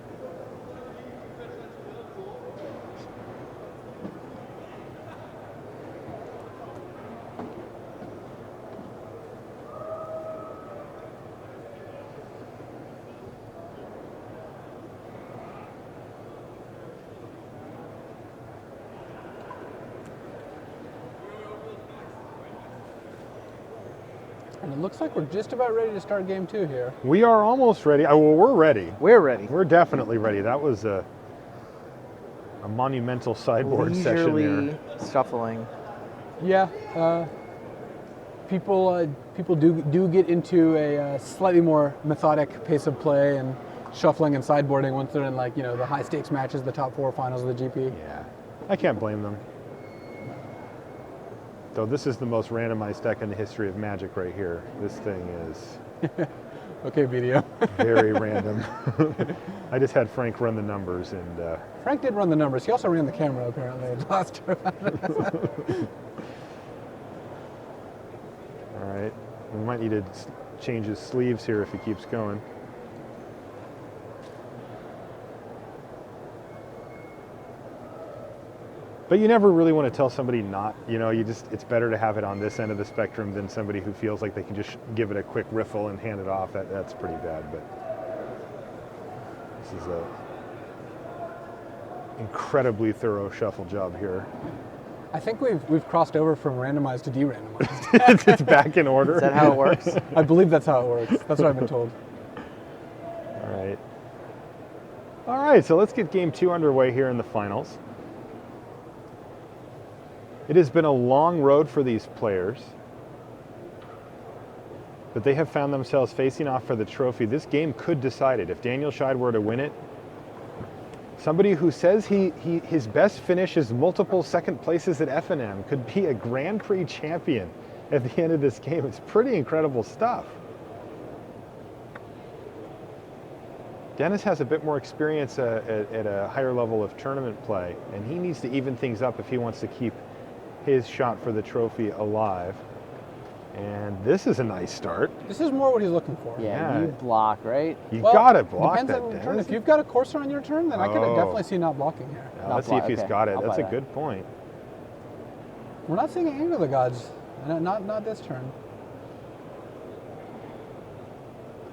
And it looks like we're just about ready to start game 2 here. We are almost ready. Oh, well, we're ready. We're ready. We're definitely ready. That was a monumental sideboard session Leisurely there. shuffling. Yeah, people do get into a slightly more methodic pace of play and shuffling and sideboarding once they're in the high stakes matches, the top 4 finals of the GP. Yeah, I can't blame them. Though this is the most randomized deck in the history of Magic right here. This thing is Okay, video. very random. I just had Frank run the numbers and... Frank did run the numbers. He also ran the camera apparently last turn. All right, we might need to change his sleeves here if he keeps going. But you never really want to tell somebody not, it's better to have it on this end of the spectrum than somebody who feels like they can just give it a quick riffle and hand it off. That's pretty bad, but this is a incredibly thorough shuffle job here. I think we've crossed over from randomized to de-randomized. It's back in order. Is that how it works? I believe that's how it works. That's what I've been told. All right. All right, so let's get game 2 underway here in the finals. It has been a long road for these players, but they have found themselves facing off for the trophy. This game could decide it. If Daniel Scheid were to win it, somebody who says his best finish is multiple second places at F&M could be a Grand Prix champion at the end of this game. It's pretty incredible stuff. Dennis has a bit more experience at a higher level of tournament play, and he needs to even things up if he wants to keep his shot for the trophy alive. And this is a nice start. This is more what he's looking for. Yeah, you block, right? You gotta block depends that, on your turn. Dennis. If you've got a courser on your turn, then I could definitely see not blocking here. Now, let's see if he's okay. got it. I'll That's buy a that. good point. We're not seeing Anger of the Gods. Not this turn.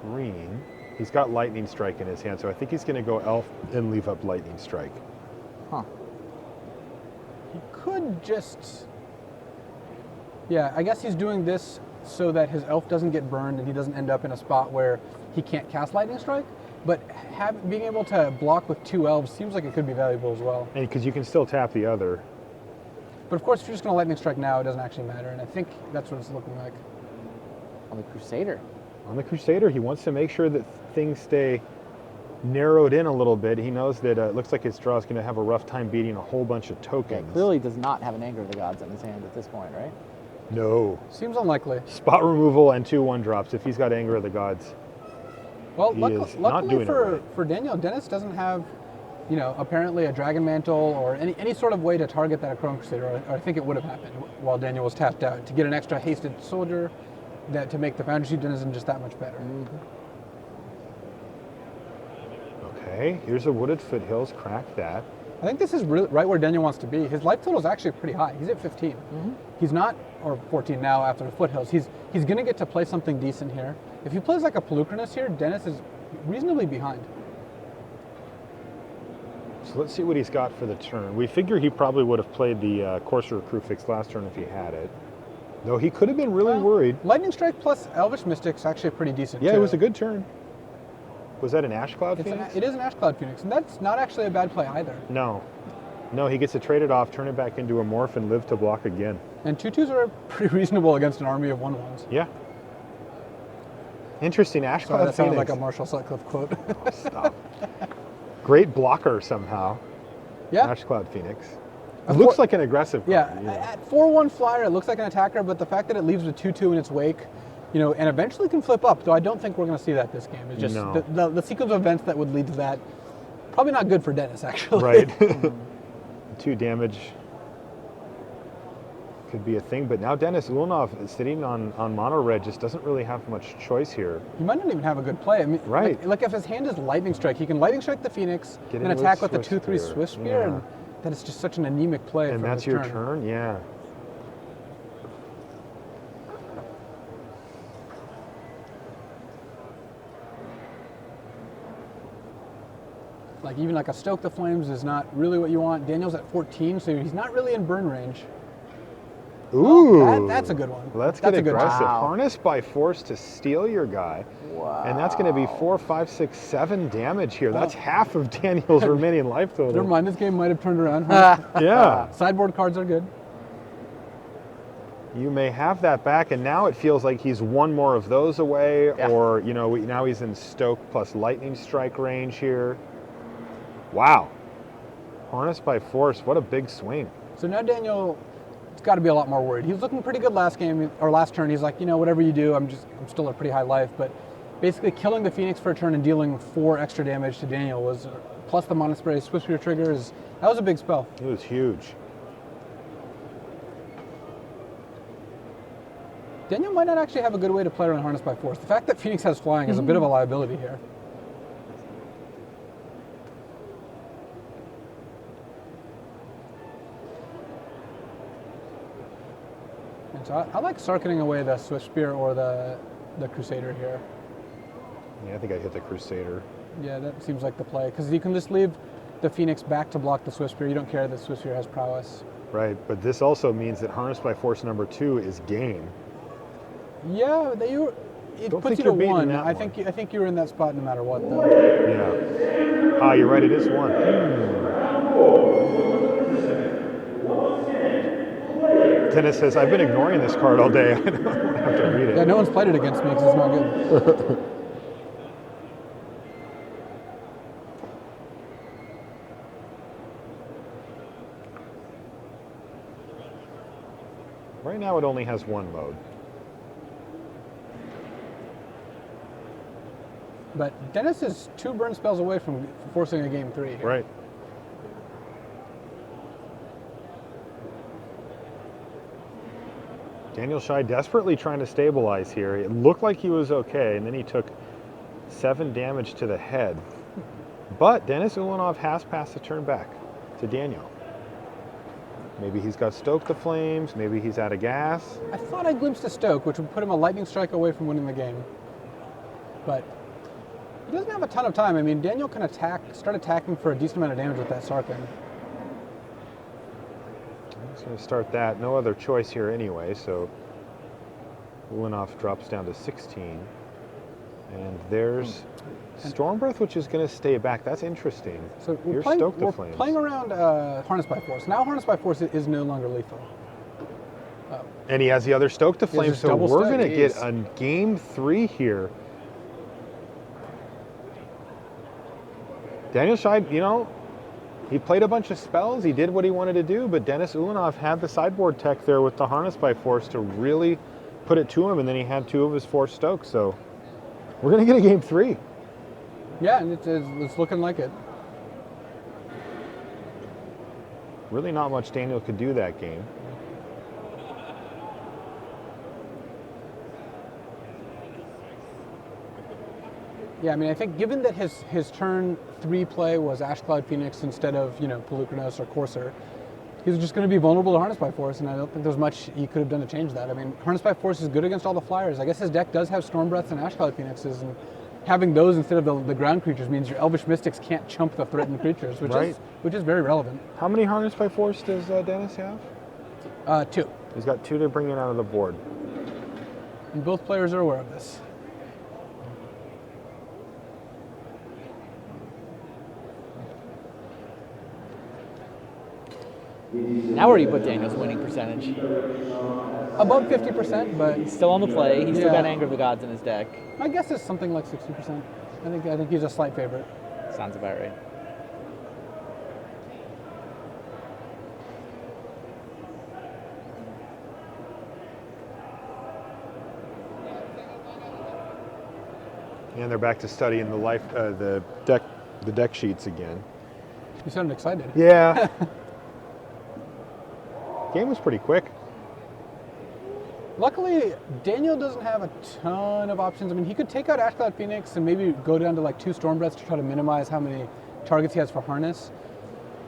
Green. He's got Lightning Strike in his hand, so I think he's going to go Elf and leave up Lightning Strike. Huh. He could just... Yeah, I guess he's doing this so that his elf doesn't get burned and he doesn't end up in a spot where he can't cast Lightning Strike. But being able to block with 2 elves seems like it could be valuable as well. And because you can still tap the other. But of course, if you're just going to Lightning Strike now, it doesn't actually matter. And I think that's what it's looking like. On the Crusader. On the Crusader, he wants to make sure that things stay narrowed in a little bit. He knows that it looks like his draw is going to have a rough time beating a whole bunch of Yeah, tokens. clearly does not have an Anger of the Gods in his hand at this point, right? No. Seems unlikely. Spot removal and 2/1 drops if he's got Anger of the Gods. Well, He is not luckily doing it right. for Daniel, Dennis doesn't have, apparently a Dragon Mantle or any sort of way to target that Chrome Crusader. Or I think it would have happened while Daniel was tapped out to get an extra hasted soldier that to make the Foundry Chief Denizen just that much better. Okay, here's a Wooded Foothills. Crack that. I think this is really right where Daniel wants to be. His life total is actually pretty high. He's at 15. He's not, or 14 now after the Foothills. He's going to get to play something decent here. If he plays like a Pelucrinus here, Dennis is reasonably behind. So let's see what he's got for the turn. We figure he probably would have played the Courser Crucifix last turn if he had it. Though he could have been really worried. Lightning Strike plus Elvish Mystic's actually pretty decent Yeah, too. it was a good turn. Was that an Ash Cloud Phoenix? It is an Ash Cloud Phoenix, and that's not actually a bad play either. No. No, he gets to trade it off, turn it back into a morph, and live to block again. And 2/2s are pretty reasonable against an army of 1/1s. Yeah. Interesting, Ash Sorry, Cloud that sounded Phoenix. like a Marshall Sutcliffe quote. Oh, stop. Great blocker somehow. Yeah. Ash Cloud Phoenix. It Of looks cour- like an aggressive Yeah, card, at 4/1 flyer, it looks like an attacker, but the fact that it leaves with 2/2 in its wake, and eventually can flip up, though I don't think we're going to see that this game. It's just No. the sequence of events that would lead to that. Probably not good for Dennis, actually. Right. 2 damage could be a thing, but now Dennis Ulnov sitting on mono red just doesn't really have much choice here. He might not even have a good play. I mean, Right. Like if his hand is Lightning Strike, he can Lightning Strike the Phoenix Get and in attack with with the Swift 2/3 Spear. Swift Spear, Yeah. and that is just such an anemic play And for that's his your turn. turn, yeah. Like even like a Stoke the Flames is not really what you want. Daniel's at 14, so he's not really in burn range. Ooh. That's a good one. Let's That's get a good one. aggressive. Wow. Harness by force to steal your guy. Wow. And that's going to be 4, 5, 6, 7 damage here. That's half of Daniel's remaining life total. Never mind, this game might have turned around. Yeah. Sideboard cards are good. You may have that back, and now it feels like he's one more of those away, Yeah. or, you know, now he's in Stoke plus Lightning Strike range here. Wow. Harness by force, what a big swing. So now Daniel's got to be a lot more worried. He was looking pretty good last game or last turn. He's like, you know, whatever you do, I'm still at pretty high life. But basically, killing the Phoenix for a turn and dealing 4 extra damage to Daniel was plus the Mana Spray Swift Spear trigger that was a big spell. It was huge. Daniel might not actually have a good way to play around Harness by Force. The fact that Phoenix has flying is a bit of a liability here. And so I like Sarkening away the Swift Spear or the Crusader here. Yeah, I think I hit the Crusader. Yeah, that seems like the play, because you can just leave the Phoenix back to block the Swift Spear. You don't care that Swift Spear has prowess. Right, but this also means that Harness by Force number 2 is game. Yeah, it Don't puts think you you're to beating 1. that I one. think you're in that spot no matter what, though. Yeah. Ah, you're right, it is 1. Dennis says, I've been ignoring this card all day. I don't have to read it. Yeah, no one's played it against me because it's not good. Right now it only has 1 mode. But Dennis is 2 burn spells away from forcing a game 3. Right. Daniel Shy desperately trying to stabilize here. It looked like he was okay, and then he took 7 damage to the head. But Denis Ulanov has passed the turn back to Daniel. Maybe he's got Stoke the Flames, maybe he's out of gas. I thought I glimpsed a Stoke, which would put him a lightning strike away from winning the game. But he doesn't have a ton of time. I mean, Daniel can start attacking for a decent amount of damage with that Sarkhan. He's going to start that. No other choice here anyway, so Ulanov drops down to 16. And there's Storm Breath, which is going to stay back. That's interesting. So we're Here's playing, Stoke the we're Flames. playing around Harness by Force. Now Harness by Force is no longer lethal. And he has the other Stoke the He has Flames, his so double we're Stoke. going to get Jeez. a game 3 here. Daniel Scheid, you know, he played a bunch of spells. He did what he wanted to do, but Denis Ulanov had the sideboard tech there with the Harness by Force to really put it to him, and then he had 2 of his 4 Stokes. So we're going to get a game 3. Yeah, and it's looking like it. Really not much Daniel could do that game. Yeah, I mean, I think given that his turn 3 play was Ash Cloud Phoenix instead of, you know, Pelucranos or Courser, he was just going to be vulnerable to Harness by Force, and I don't think there's much he could have done to change that. I mean, Harness by Force is good against all the flyers. I guess his deck does have Storm Breaths and Ash Cloud Phoenixes, and having those instead of the ground creatures means your Elvish Mystics can't chump the threatened creatures, which is very relevant. How many Harness by Force does Dennis have? 2. He's got 2 to bring in out of the board. And both players are aware of this. Now where do you put Daniel's winning percentage? Above 50%, but He's still on the play. He's still Yeah. got Anger of the Gods in his deck. my guess is something like 60%. I think he's a slight favorite. Sounds about right. And they're back to studying the deck sheets again. You sounded excited. Yeah. Game was pretty quick. Luckily, Daniel doesn't have a ton of options. I mean, he could take out Ash Cloud Phoenix and maybe go down to like 2 Storm Breaths to try to minimize how many targets he has for Harness.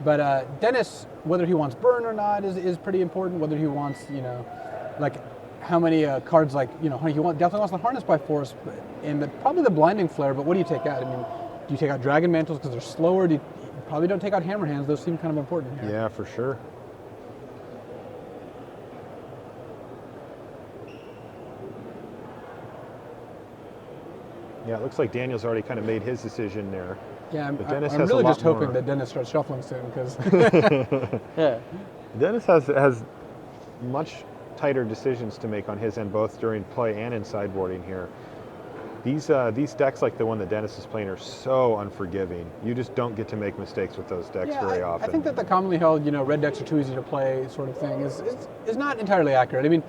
But Dennis, whether he wants Burn or not is pretty important. Whether he wants, you know, like how many cards, like, you know, he definitely wants the Harness by Force, and probably the Blinding Flare, but what do you take out? I mean, do you take out Dragon Mantles because they're slower? You probably don't take out Hammer Hands. Those seem kind of important here. Yeah, for sure. Yeah, it looks like Daniel's already kind of made his decision there. Yeah, But Dennis I'm has a really lot just hoping more. that Dennis starts shuffling soon because Yeah. Dennis has much tighter decisions to make on his end, both during play and in sideboarding here. These decks, like the one that Dennis is playing, are so unforgiving. You just don't get to make mistakes with those decks very often. I think that the commonly held, red decks are too easy to play sort of thing is not entirely accurate. I mean,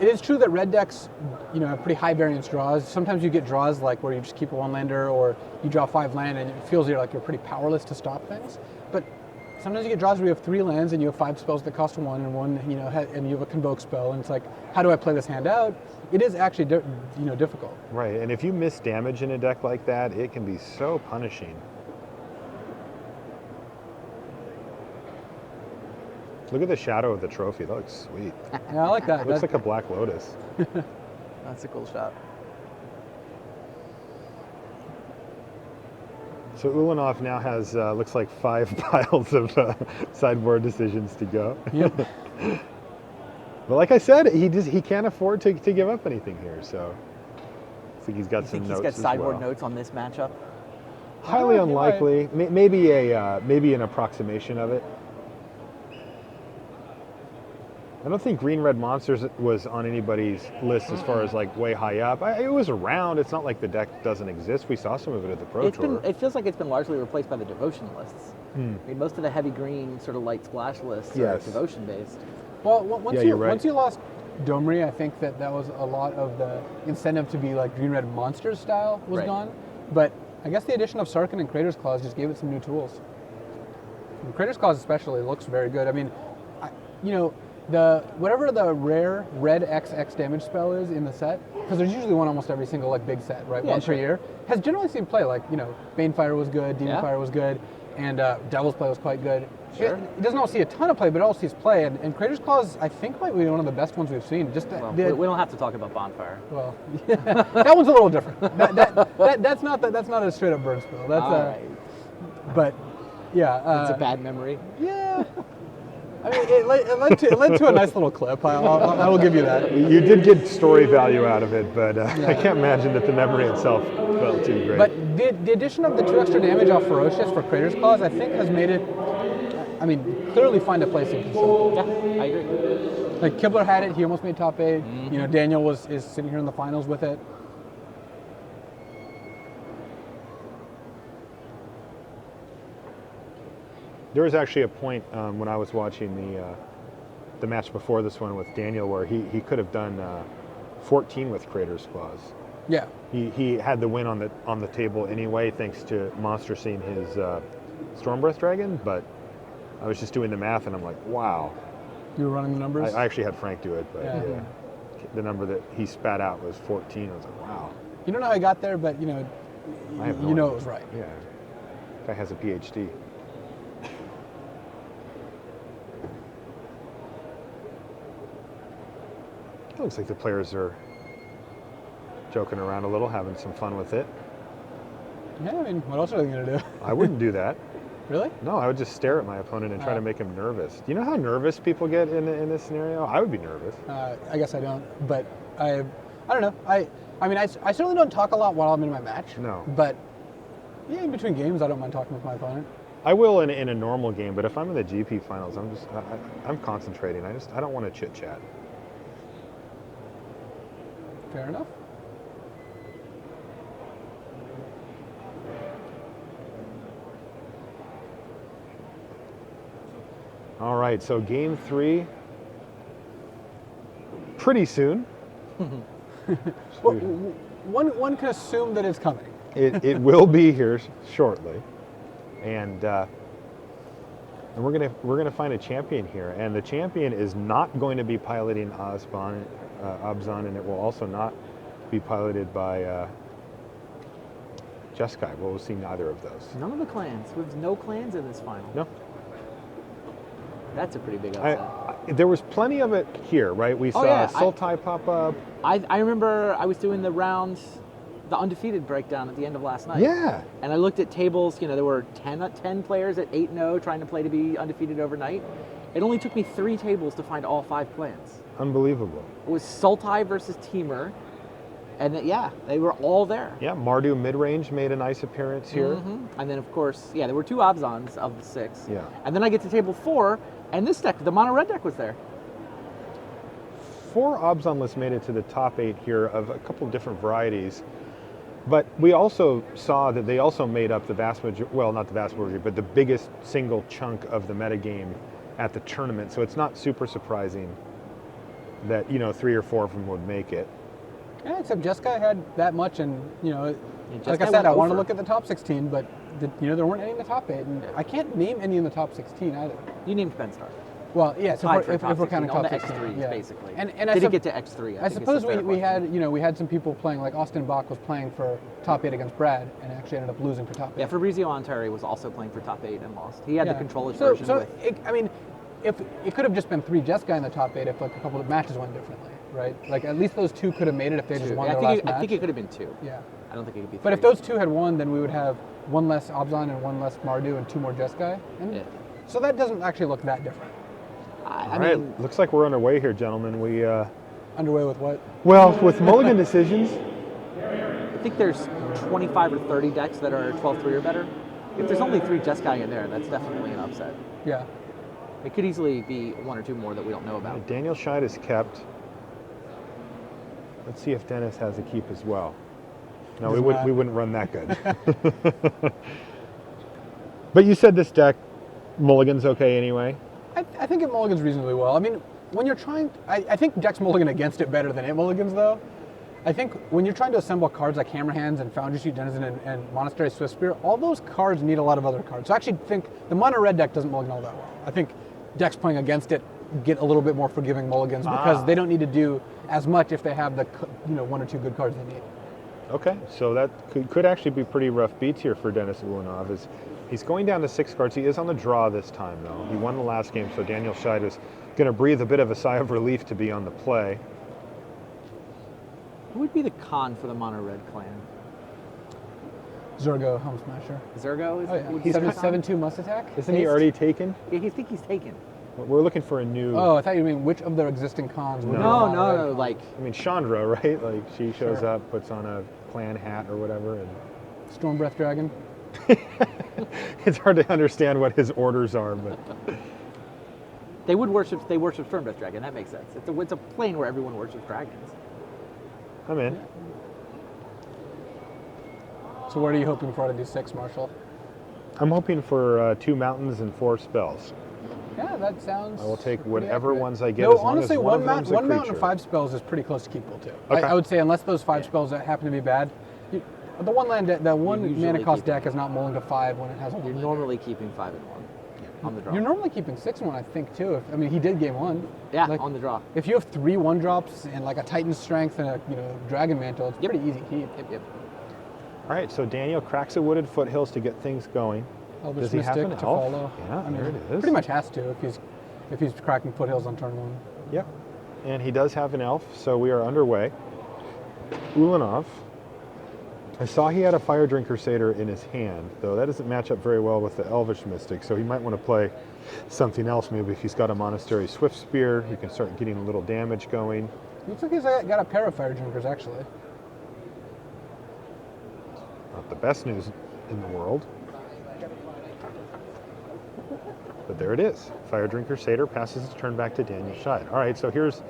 it is true that red decks, have pretty high variance draws. Sometimes you get draws like where you just keep a 1-lander or you draw 5 land and it feels like you're pretty powerless to stop things. But sometimes you get draws where you have 3 lands and you have 5 spells that cost 1 and 1, and you have a convoke spell, and it's like, how do I play this hand out? It is actually, difficult. Right, and if you miss damage in a deck like that, it can be so punishing. Look at the shadow of the trophy. That looks sweet. Yeah, I like that. It looks like a black lotus. That's a cool shot. So Ulanov now has, looks like 5 piles of sideboard decisions to go. Yep. But like I said, he can't afford to give up anything here. So I think he's got You some think notes he's got as sideboard well. notes on this matchup? Highly Oh, he might. unlikely. Maybe an approximation of it. I don't think Green Red Monsters was on anybody's list as far as like way high up. It was around. It's not like the deck doesn't exist. We saw some of it at the Pro Tour. It feels like it's been largely replaced by the devotion lists. I mean, most of the heavy green sort of light splash lists are Yes. devotion based. Well, once Yeah, you you're right. once you lost Domri, I think that was a lot of the incentive to be like Green Red Monsters style was Right. gone. But I guess the addition of Sarkhan and Crater's Claws just gave it some new tools. And Crater's Claws especially looks very good. I mean, whatever the rare red XX damage spell is in the set, because there's usually one almost every single big set, right? Yeah, One sure. per year, has generally seen play. Like Banefire was good, Demon Yeah. Fire was good, and Devil's Play was quite good. Sure. It doesn't all see a ton of play, but it all sees play. And Crater's Claws, I think, might be one of the best ones we've seen. Just Well, we don't have to talk about Bonfire. well, that one's a little different. That's not a straight up burn spell. That's All right. but yeah, It's a bad memory. yeah. I mean, it led to a nice little clip. I will give you that. You did get story value out of it, but I can't imagine that the memory itself felt too great. But the addition of the 2 extra damage off Ferocious for Crater's Claws, I think, has made it, clearly find a place in Control. Yeah, I agree. Like Kibler had it, he almost made top 8. Daniel is sitting here in the finals with it. There was actually a point when I was watching the match before this one with Daniel where he could have done 14 with Crater's Claws. Yeah. He had the win on the table anyway, thanks to Monster seeing his Stormbreath Dragon. But I was just doing the math, and I'm like, wow. You were running the numbers? I actually had Frank do it, but Yeah. the number that he spat out was 14. I was like, wow. You don't know how I got there, but I have no it idea. was right. Yeah, guy has a PhD. It looks like the players are joking around a little, having some fun with it. Yeah, what else are they going to do? I wouldn't do that. Really? No, I would just stare at my opponent and try to make him nervous. Do you know how nervous people get in this scenario? I would be nervous. I guess I don't, but I don't know. I certainly don't talk a lot while I'm in my match. No. But yeah, in between games, I don't mind talking with my opponent. I will in a normal game, but if I'm in the GP finals, I'm concentrating. I don't want to chit chat. Fair enough. All right, so game 3, pretty soon. Well, one can assume that it's coming. It will be here shortly, and we're gonna find a champion here, and the champion is not going to be piloting Abzan, and it will also not be piloted by Jeskai. We'll see neither of those. None of the clans. We have no clans in this final. No. That's a pretty big upset. There was plenty of it here, right? We saw yeah, Sultai pop up. I remember I was doing the undefeated breakdown at the end of last night. Yeah. And I looked at tables, there were 10 players at 8-0 trying to play to be undefeated overnight. It only took me 3 tables to find all 5 clans. Unbelievable. It was Sultai versus Teamer, And yeah, they were all there. Yeah, Mardu mid-range made a nice appearance here. And then, of course, yeah, there were 2 Abzans of the 6. Yeah. And then I get to table 4, and this deck, the mono red deck, was there. 4 Abzan lists made it to the top 8 here of a couple of different varieties. But we also saw that they also made up the vast majority, well, not the vast majority, but the biggest single chunk of the metagame at the tournament. So it's not super surprising that, 3 or 4 of them would make it. Yeah, except Jessica had that much, and like I Jessica said, went I want to over. look at the top 16, but there weren't any in the top 8, and I can't name any in the top 16 either. You named Benstar. Well, yeah, so Tied for if top we're counting 16, on top the 16, X3s, yeah. basically. And Did it get to X3? I suppose we had we had some people playing, like Austin Bach was playing for top 8 against Brad, and actually ended up losing for top 8. Yeah, Fabrizio Ontari was also playing for top 8 and lost. He had the controllers so, version so with. if it could have just been 3 Jessica in the top 8 if like a couple of matches went differently, right? Like at least those 2 could have made it if they just won their last match. I think it could have been 2. Yeah. I don't think it could be 3. But if those 2 had won, then we would have 1 less Obzon and 1 less Mardu and 2 more Jeskai. And so that doesn't actually look that different. I All right, mean, looks like we're underway here, gentlemen. We Underway with what? well, with mulligan decisions, I think there's 25 or 30 decks that are 12-3 or better. If there's only 3 Jeskai in there, that's definitely an upset. Yeah. It could easily be 1 or 2 more that we don't know about. Daniel Scheid is kept. Let's see if Dennis has a keep as well. No, Does not. we wouldn't run that good. But you said this deck, mulligan's okay anyway. I think it mulligans reasonably well. I mean, when you're trying, I think decks mulligan against it better than it mulligans though. I think when you're trying to assemble cards like Hammer Hands and Foundry Street Denizen and Monastery Swift Spear, all those cards need a lot of other cards. So I actually think the mono red deck doesn't mulligan all that well. I think decks playing against it get a little bit more forgiving mulligans because they don't need to do as much if they have the 1 or 2 good cards they need. Okay, so that could actually be pretty rough beats here for Denis Ulanov. As he's going down to 6 cards. He is on the draw this time, though. He won the last game, so Daniel Scheid is going to breathe a bit of a sigh of relief to be on the play. Who would be the con for the mono red clan? Zergo, Helm Smasher. Zergo is. Oh yeah, would he's be the con? 7/2 must attack. Isn't he Haste? already taken? Yeah, I think he's taken. We're looking for a new... Oh, I thought you mean which of their existing cons? would be No, the no, mono no. red? Like I mean, Chandra, right? Like, she shows Sure. up, puts on a clan hat or whatever, and Stormbreath Dragon. it's hard to understand what his orders are, but... they worship Stormbreath Dragon. That makes sense. It's a plane where everyone worships dragons. I'm in. So what are you hoping for to do 6, Marshall? I'm hoping for 2 mountains and 4 spells. Yeah, that sounds. I will take pretty whatever accurate. ones I get, No, as long honestly, as one of them's a mountain and creature. 5 spells is pretty close to keepable too. Okay. I would say unless those 5 spells that happen to be bad, the one land that one usually mana cost keep them. deck is not mulling to 5 when it has a You're one. normally keeping 5 and 1 on the draw. You're normally keeping 6 and 1, I think too. He did game 1. Yeah, Like, on the draw. if you have 3 1-drops and like a Titan Strength and a Dragon Mantle, it's pretty easy keep. Yep. All right, so Daniel cracks a Wooded Foothills to get things going. Elvish Does he have Mystic an to elf? follow. Yeah, I mean, there it is. Pretty much has to if he's cracking Foothills on turn 1. Yep. And he does have an elf, so we are underway. Ulanov. I saw he had a Fire Drinker Satyr in his hand, though that doesn't match up very well with the Elvish Mystic, so he might want to play something else. Maybe if he's got a Monastery Swift Spear, he can start getting a little damage going. Looks like he's got a pair of Fire Drinkers actually. Not the best news in the world. But there it is. Fire Drinker Satyr passes his turn back to Daniel Scheid. All right, so here's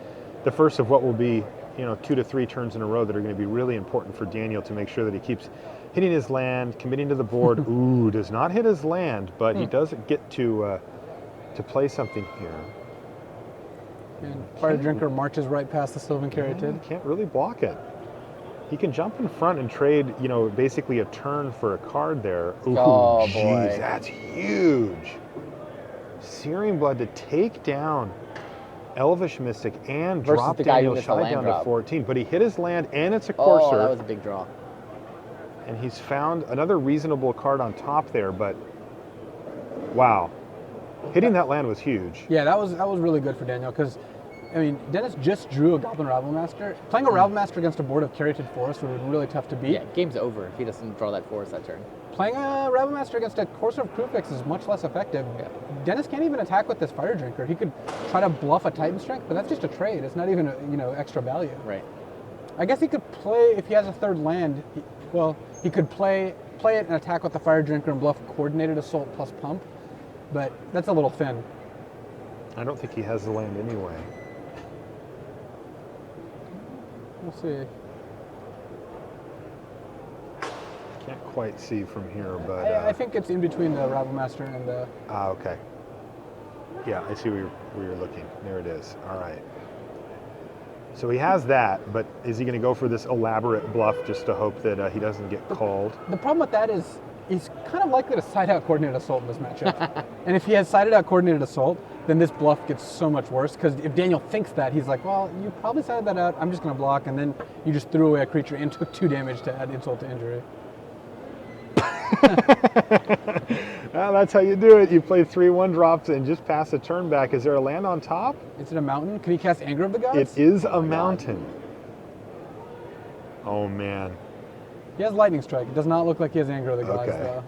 the first of what will be 2 to 3 turns in a row that are going to be really important for Daniel to make sure that he keeps hitting his land, committing to the board. Ooh, does not hit his land, but he does get to play something here. And Fire Drinker marches right past the Sylvan Caryatid. Can't really block it. He can jump in front and trade, basically a turn for a card there. Ooh, Oh, jeez, boy. that's huge. Searing Blood to take down Elvish Mystic and Versus drop the guy who Daniel missed the Scheid land down drop. to 14. But he hit his land, and it's a Oh, Courser. that was a big draw. And he's found another reasonable card on top there, but wow. Hitting that land was huge. Yeah, that was really good for Daniel because, Dennis just drew a Goblin Ravelmaster. Playing a Ravelmaster against a board of Caryatid Forest would have been really tough to beat. Yeah, game's over if he doesn't draw that forest that turn. Playing a Ravelmaster against a Courser of Krufix is much less effective. Dennis can't even attack with this Fire Drinker. He could try to bluff a Titan Strength, but that's just a trade. It's not even extra value. Right. I guess he could play, if he has a third land, he could play it and attack with the Fire Drinker and bluff Coordinated Assault plus Pump, but that's a little thin. I don't think he has the land anyway. We'll see. Can't quite see from here, but... I think it's in between the Rabble Master and the... Ah, okay. Yeah, I see where you're looking. There it is. All right. So he has that, but is he going to go for this elaborate bluff just to hope that he doesn't get called? The problem with that is he's kind of likely to side out Coordinated Assault in this matchup. And if he has sided out Coordinated Assault, then this bluff gets so much worse, because if Daniel thinks that, he's like, well, you probably sided that out, I'm just going to block, and then you just threw away a creature and took 2 damage to add insult to injury. Well, that's how you do it. You play 3/1 drops and just pass a turn back. Is there a land on top? Is it a mountain? Can he cast Anger of the Gods? It is a mountain. Oh, man. He has Lightning Strike. It does not look like he has Anger of the Gods, Okay. though.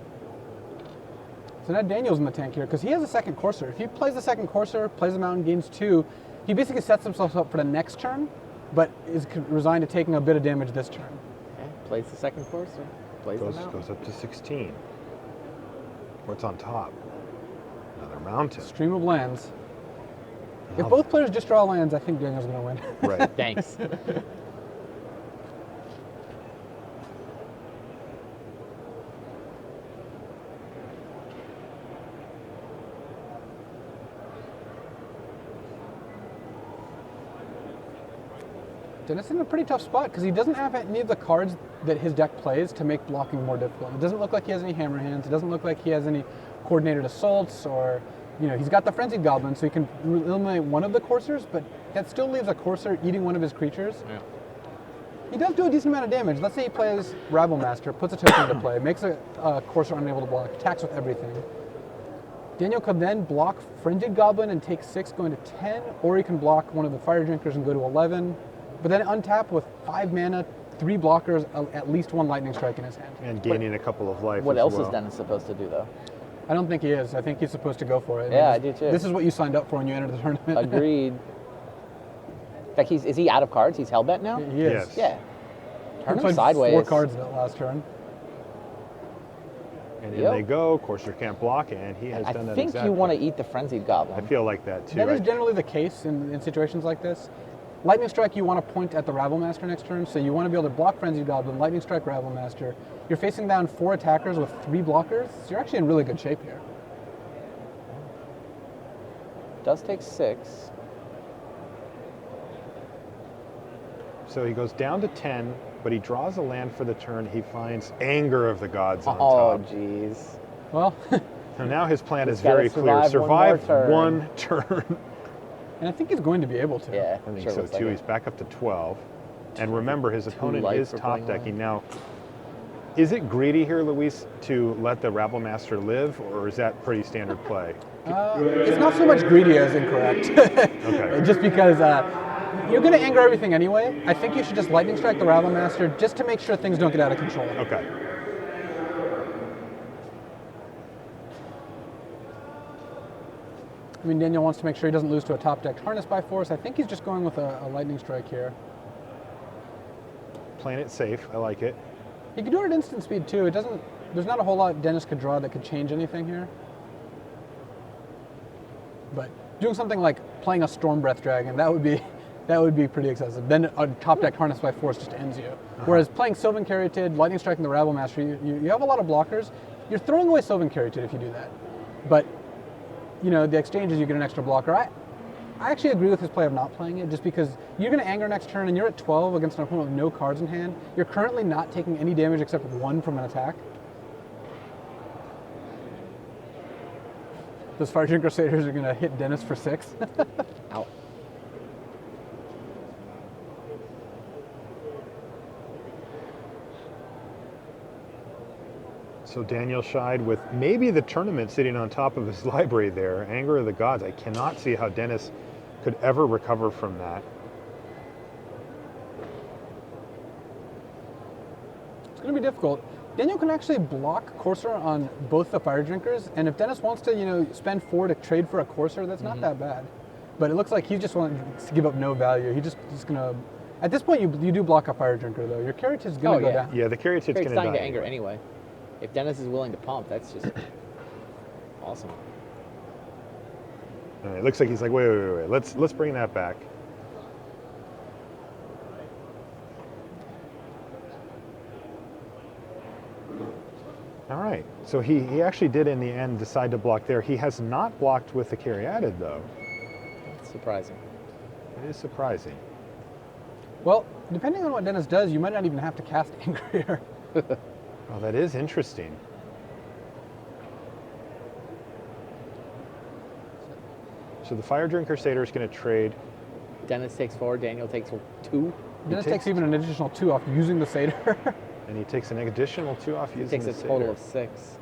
So now Daniel's in the tank here, because he has a second Courser. If he plays the second Courser, plays the mountain, gains 2, he basically sets himself up for the next turn, but is resigned to taking a bit of damage this turn. Okay. Plays the second Courser. Plays the mountain. Goes up to 16. What's on top? Another mountain. Stream of lands. If Love both players just draw lands, I think Daniel's going to win. Right. Thanks. Dennis is in a pretty tough spot because he doesn't have any of the cards that his deck plays to make blocking more difficult. It doesn't look like he has any hammer hands. It doesn't look like he has any coordinated assaults, or, you know, he's got the Frenzied Goblin, so he can eliminate one of the coursers, but that still leaves a courser eating one of his creatures. Yeah. He does do a decent amount of damage. Let's say he plays Rabble Master, puts a token into play, makes a courser unable to block, attacks with everything. Daniel could then block Frenzied Goblin and take 6 going to 10, or he can block one of the Fire Drinkers and go to 11. But then untap with 5 mana, 3 blockers, at least 1 Lightning Strike in his hand. And gaining a couple of life. What as else well. is Dennis supposed to do, though? I don't think he is. I think he's supposed to go for it. Yeah, I do too. This is what you signed up for when you entered the tournament. Agreed. In fact, is he out of cards? He's hellbent now? He is. Yes. Yeah. He Turn him played sideways. 4 cards that last turn. And in Yep. they go. Courser can't block, and he has I done that think exactly. you want to eat the Frenzied Goblin. I feel like that too. That is I- generally the case in situations like this. Lightning Strike, you want to point at the Rabble Master next turn, so you want to be able to block Frenzied Goblin, Lightning Strike Rabble Master. You're facing down 4 attackers with 3 blockers, so you're actually in really good shape here. Does take 6. So he goes down to 10, but he draws a land for the turn. He finds Anger of the Gods on Oh, top. jeez. Well, So now his plan He's is gotta very clear. survive Survive one more one turn. and I think he's going to be able to. Yeah, I think sure so looks too. like He's it. back up to 12. And remember, his opponent life is for top playing decking. Now, is it greedy here, Luis, to let the Rabble Master live, or is that pretty standard play? It's not so much greedy as incorrect. Okay. Just because you're going to anger everything anyway. I think you should just Lightning Strike the Rabble Master just to make sure things don't get out of control. Okay. I mean, Daniel wants to make sure he doesn't lose to a top decked Harness by Force. I think he's just going with a Lightning Strike here. Playing it safe. I like it. He could do it at instant speed too. It doesn't. There's not a whole lot Dennis could draw that could change anything here. But doing something like playing a Storm Breath Dragon, that would be pretty excessive. Then a top deck Harness by Force just ends you. Whereas playing Sylvan Caryatid, Lightning Striking the Rabble Master, you have a lot of blockers. You're throwing away Sylvan Caryatid if you do that. But you know, the exchanges, you get an extra blocker. I actually agree with his play of not playing it, just because you're going to anger next turn and you're at 12 against an opponent with no cards in hand. You're currently not taking any damage except 1 from an attack. Those Fire Drink Crusaders are going to hit Dennis for 6. Ow. So Daniel shied with maybe the tournament sitting on top of his library there. Anger of the Gods. I cannot see how Dennis could ever recover from that. It's going to be difficult. Daniel can actually block Courser on both the Fire Drinkers, and if Dennis wants to, you know, spend 4 to trade for a Courser, that's not that bad. But it looks like he just wants to give up no value. He's just going to At this point, you do block a Fire Drinker, though. Your Caryatid is going to go down. Yeah, the Caryatid's going It's to dying die. to anger anyway. If Dennis is willing to pump, that's just awesome. All right, it looks like he's like, wait. Let's bring that back. All right, so he actually did in the end decide to block there. He has not blocked with the Caryatid though. It's surprising. It is surprising. Well, depending on what Dennis does, you might not even have to cast Anger here. Oh, that is interesting. So the Fire Drinker Satyr is going to trade. Dennis takes 4, Daniel takes 2. Dennis takes- takes even an additional 2 off using the Satyr. And he takes an additional 2 off He using takes a the total Satyr. of 6.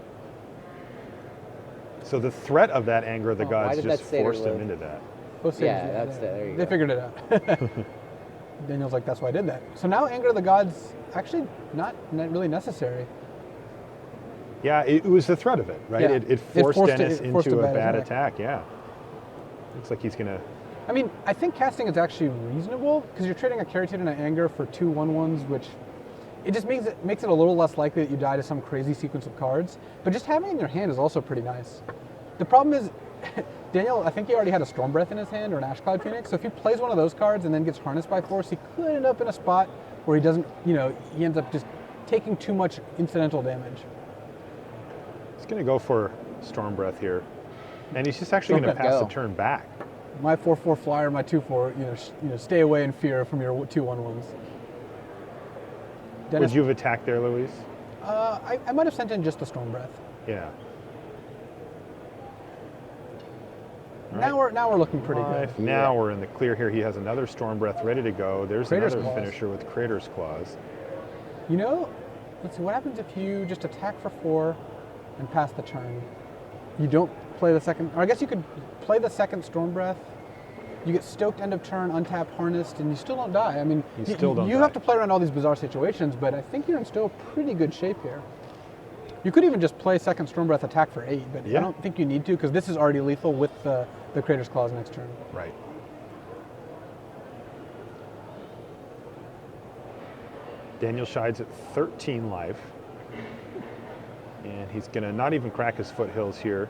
So the threat of that Anger of the Oh, why Gods did just that Satyr forced him live? into that. Both Yeah, Satyrs, that's there you They go. figured it out. Daniel's like, that's why I did that. So now Anger of the Gods, actually not really necessary. Yeah, it was the threat of it, right? Yeah. It forced Dennis it forced into a a bad bad attack. attack, yeah. Looks like he's going to... I mean, I think casting is actually reasonable because you're trading a Caryatid and an Anger for 2 1/1s, which it just makes it a little less likely that you die to some crazy sequence of cards. But just having it in your hand is also pretty nice. The problem is, Daniel, I think he already had a Storm Breath in his hand or an Ashcloud Phoenix, so if he plays one of those cards and then gets harnessed by force, he could end up in a spot where he doesn't, he ends up just taking too much incidental damage. He's going to go for Storm Breath here. And he's just actually Storm going to Breath, pass go. the turn back. My 4/4 flyer, my 2/4, stay away in fear from your 2 1/1s. Would you have attacked there, Luis? I might have sent in just the Storm Breath. Yeah. Now we're looking pretty good. Now we're in the clear here. He has another Storm Breath ready to go. There's Crater's another Claws. finisher with Crater's Claws. Let's see, what happens if you just attack for 4 and pass the turn? You don't play the second, or I guess you could play the second Storm Breath. You get stoked end of turn, untap, harnessed, and you still don't die. I mean, You still don't you die. have to play around all these bizarre situations, but I think you're in still pretty good shape here. You could even just play second Storm Breath, attack for 8, but Yeah. I don't think you need to because this is already lethal with the Crater's Claws next turn. Right. Daniel Shides at 13 life. And he's going to not even crack his foothills here.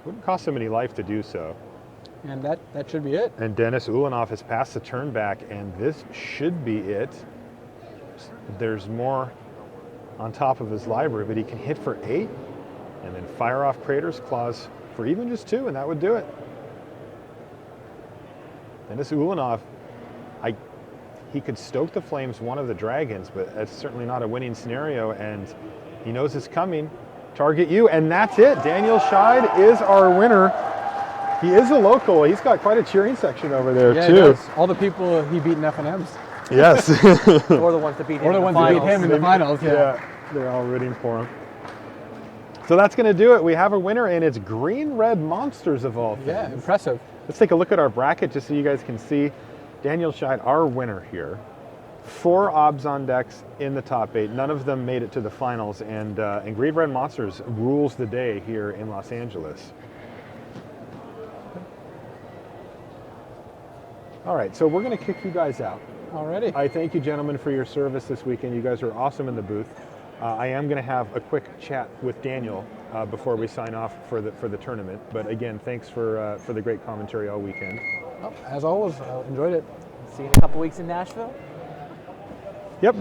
Wouldn't cost him any life to do so. And that should be it. And Dennis Ulanov has passed the turn back, and this should be it. There's more on top of his library, but he can hit for 8 and then fire off Crater's Claws for even just 2, and that would do it. Dennis Ulanov, he could stoke the flames one of the dragons, but that's certainly not a winning scenario, and he knows it's coming. Target you, and that's it. Daniel Scheid is our winner. He is a local. He's got quite a cheering section over there, Yeah, too. he does. All the people he beat in F&Ms. Yes. Or the ones that beat him Or the in ones the that beat finals. him in the finals, Yeah, they're all rooting for him. So that's going to do it. We have a winner, and it's Green Red Monsters of all things. Yeah, impressive. Let's take a look at our bracket just so you guys can see. Daniel Scheid, our winner here. 4 Obzon decks in the top 8. None of them made it to the finals, and Green Red Monsters rules the day here in Los Angeles. All right, so we're going to kick you guys out. Alrighty. I thank you, gentlemen, for your service this weekend. You guys are awesome in the booth. I am going to have a quick chat with Daniel before we sign off for the tournament. But again, thanks for the great commentary all weekend. Well, as always, I enjoyed it. See you in a couple weeks in Nashville. Yep.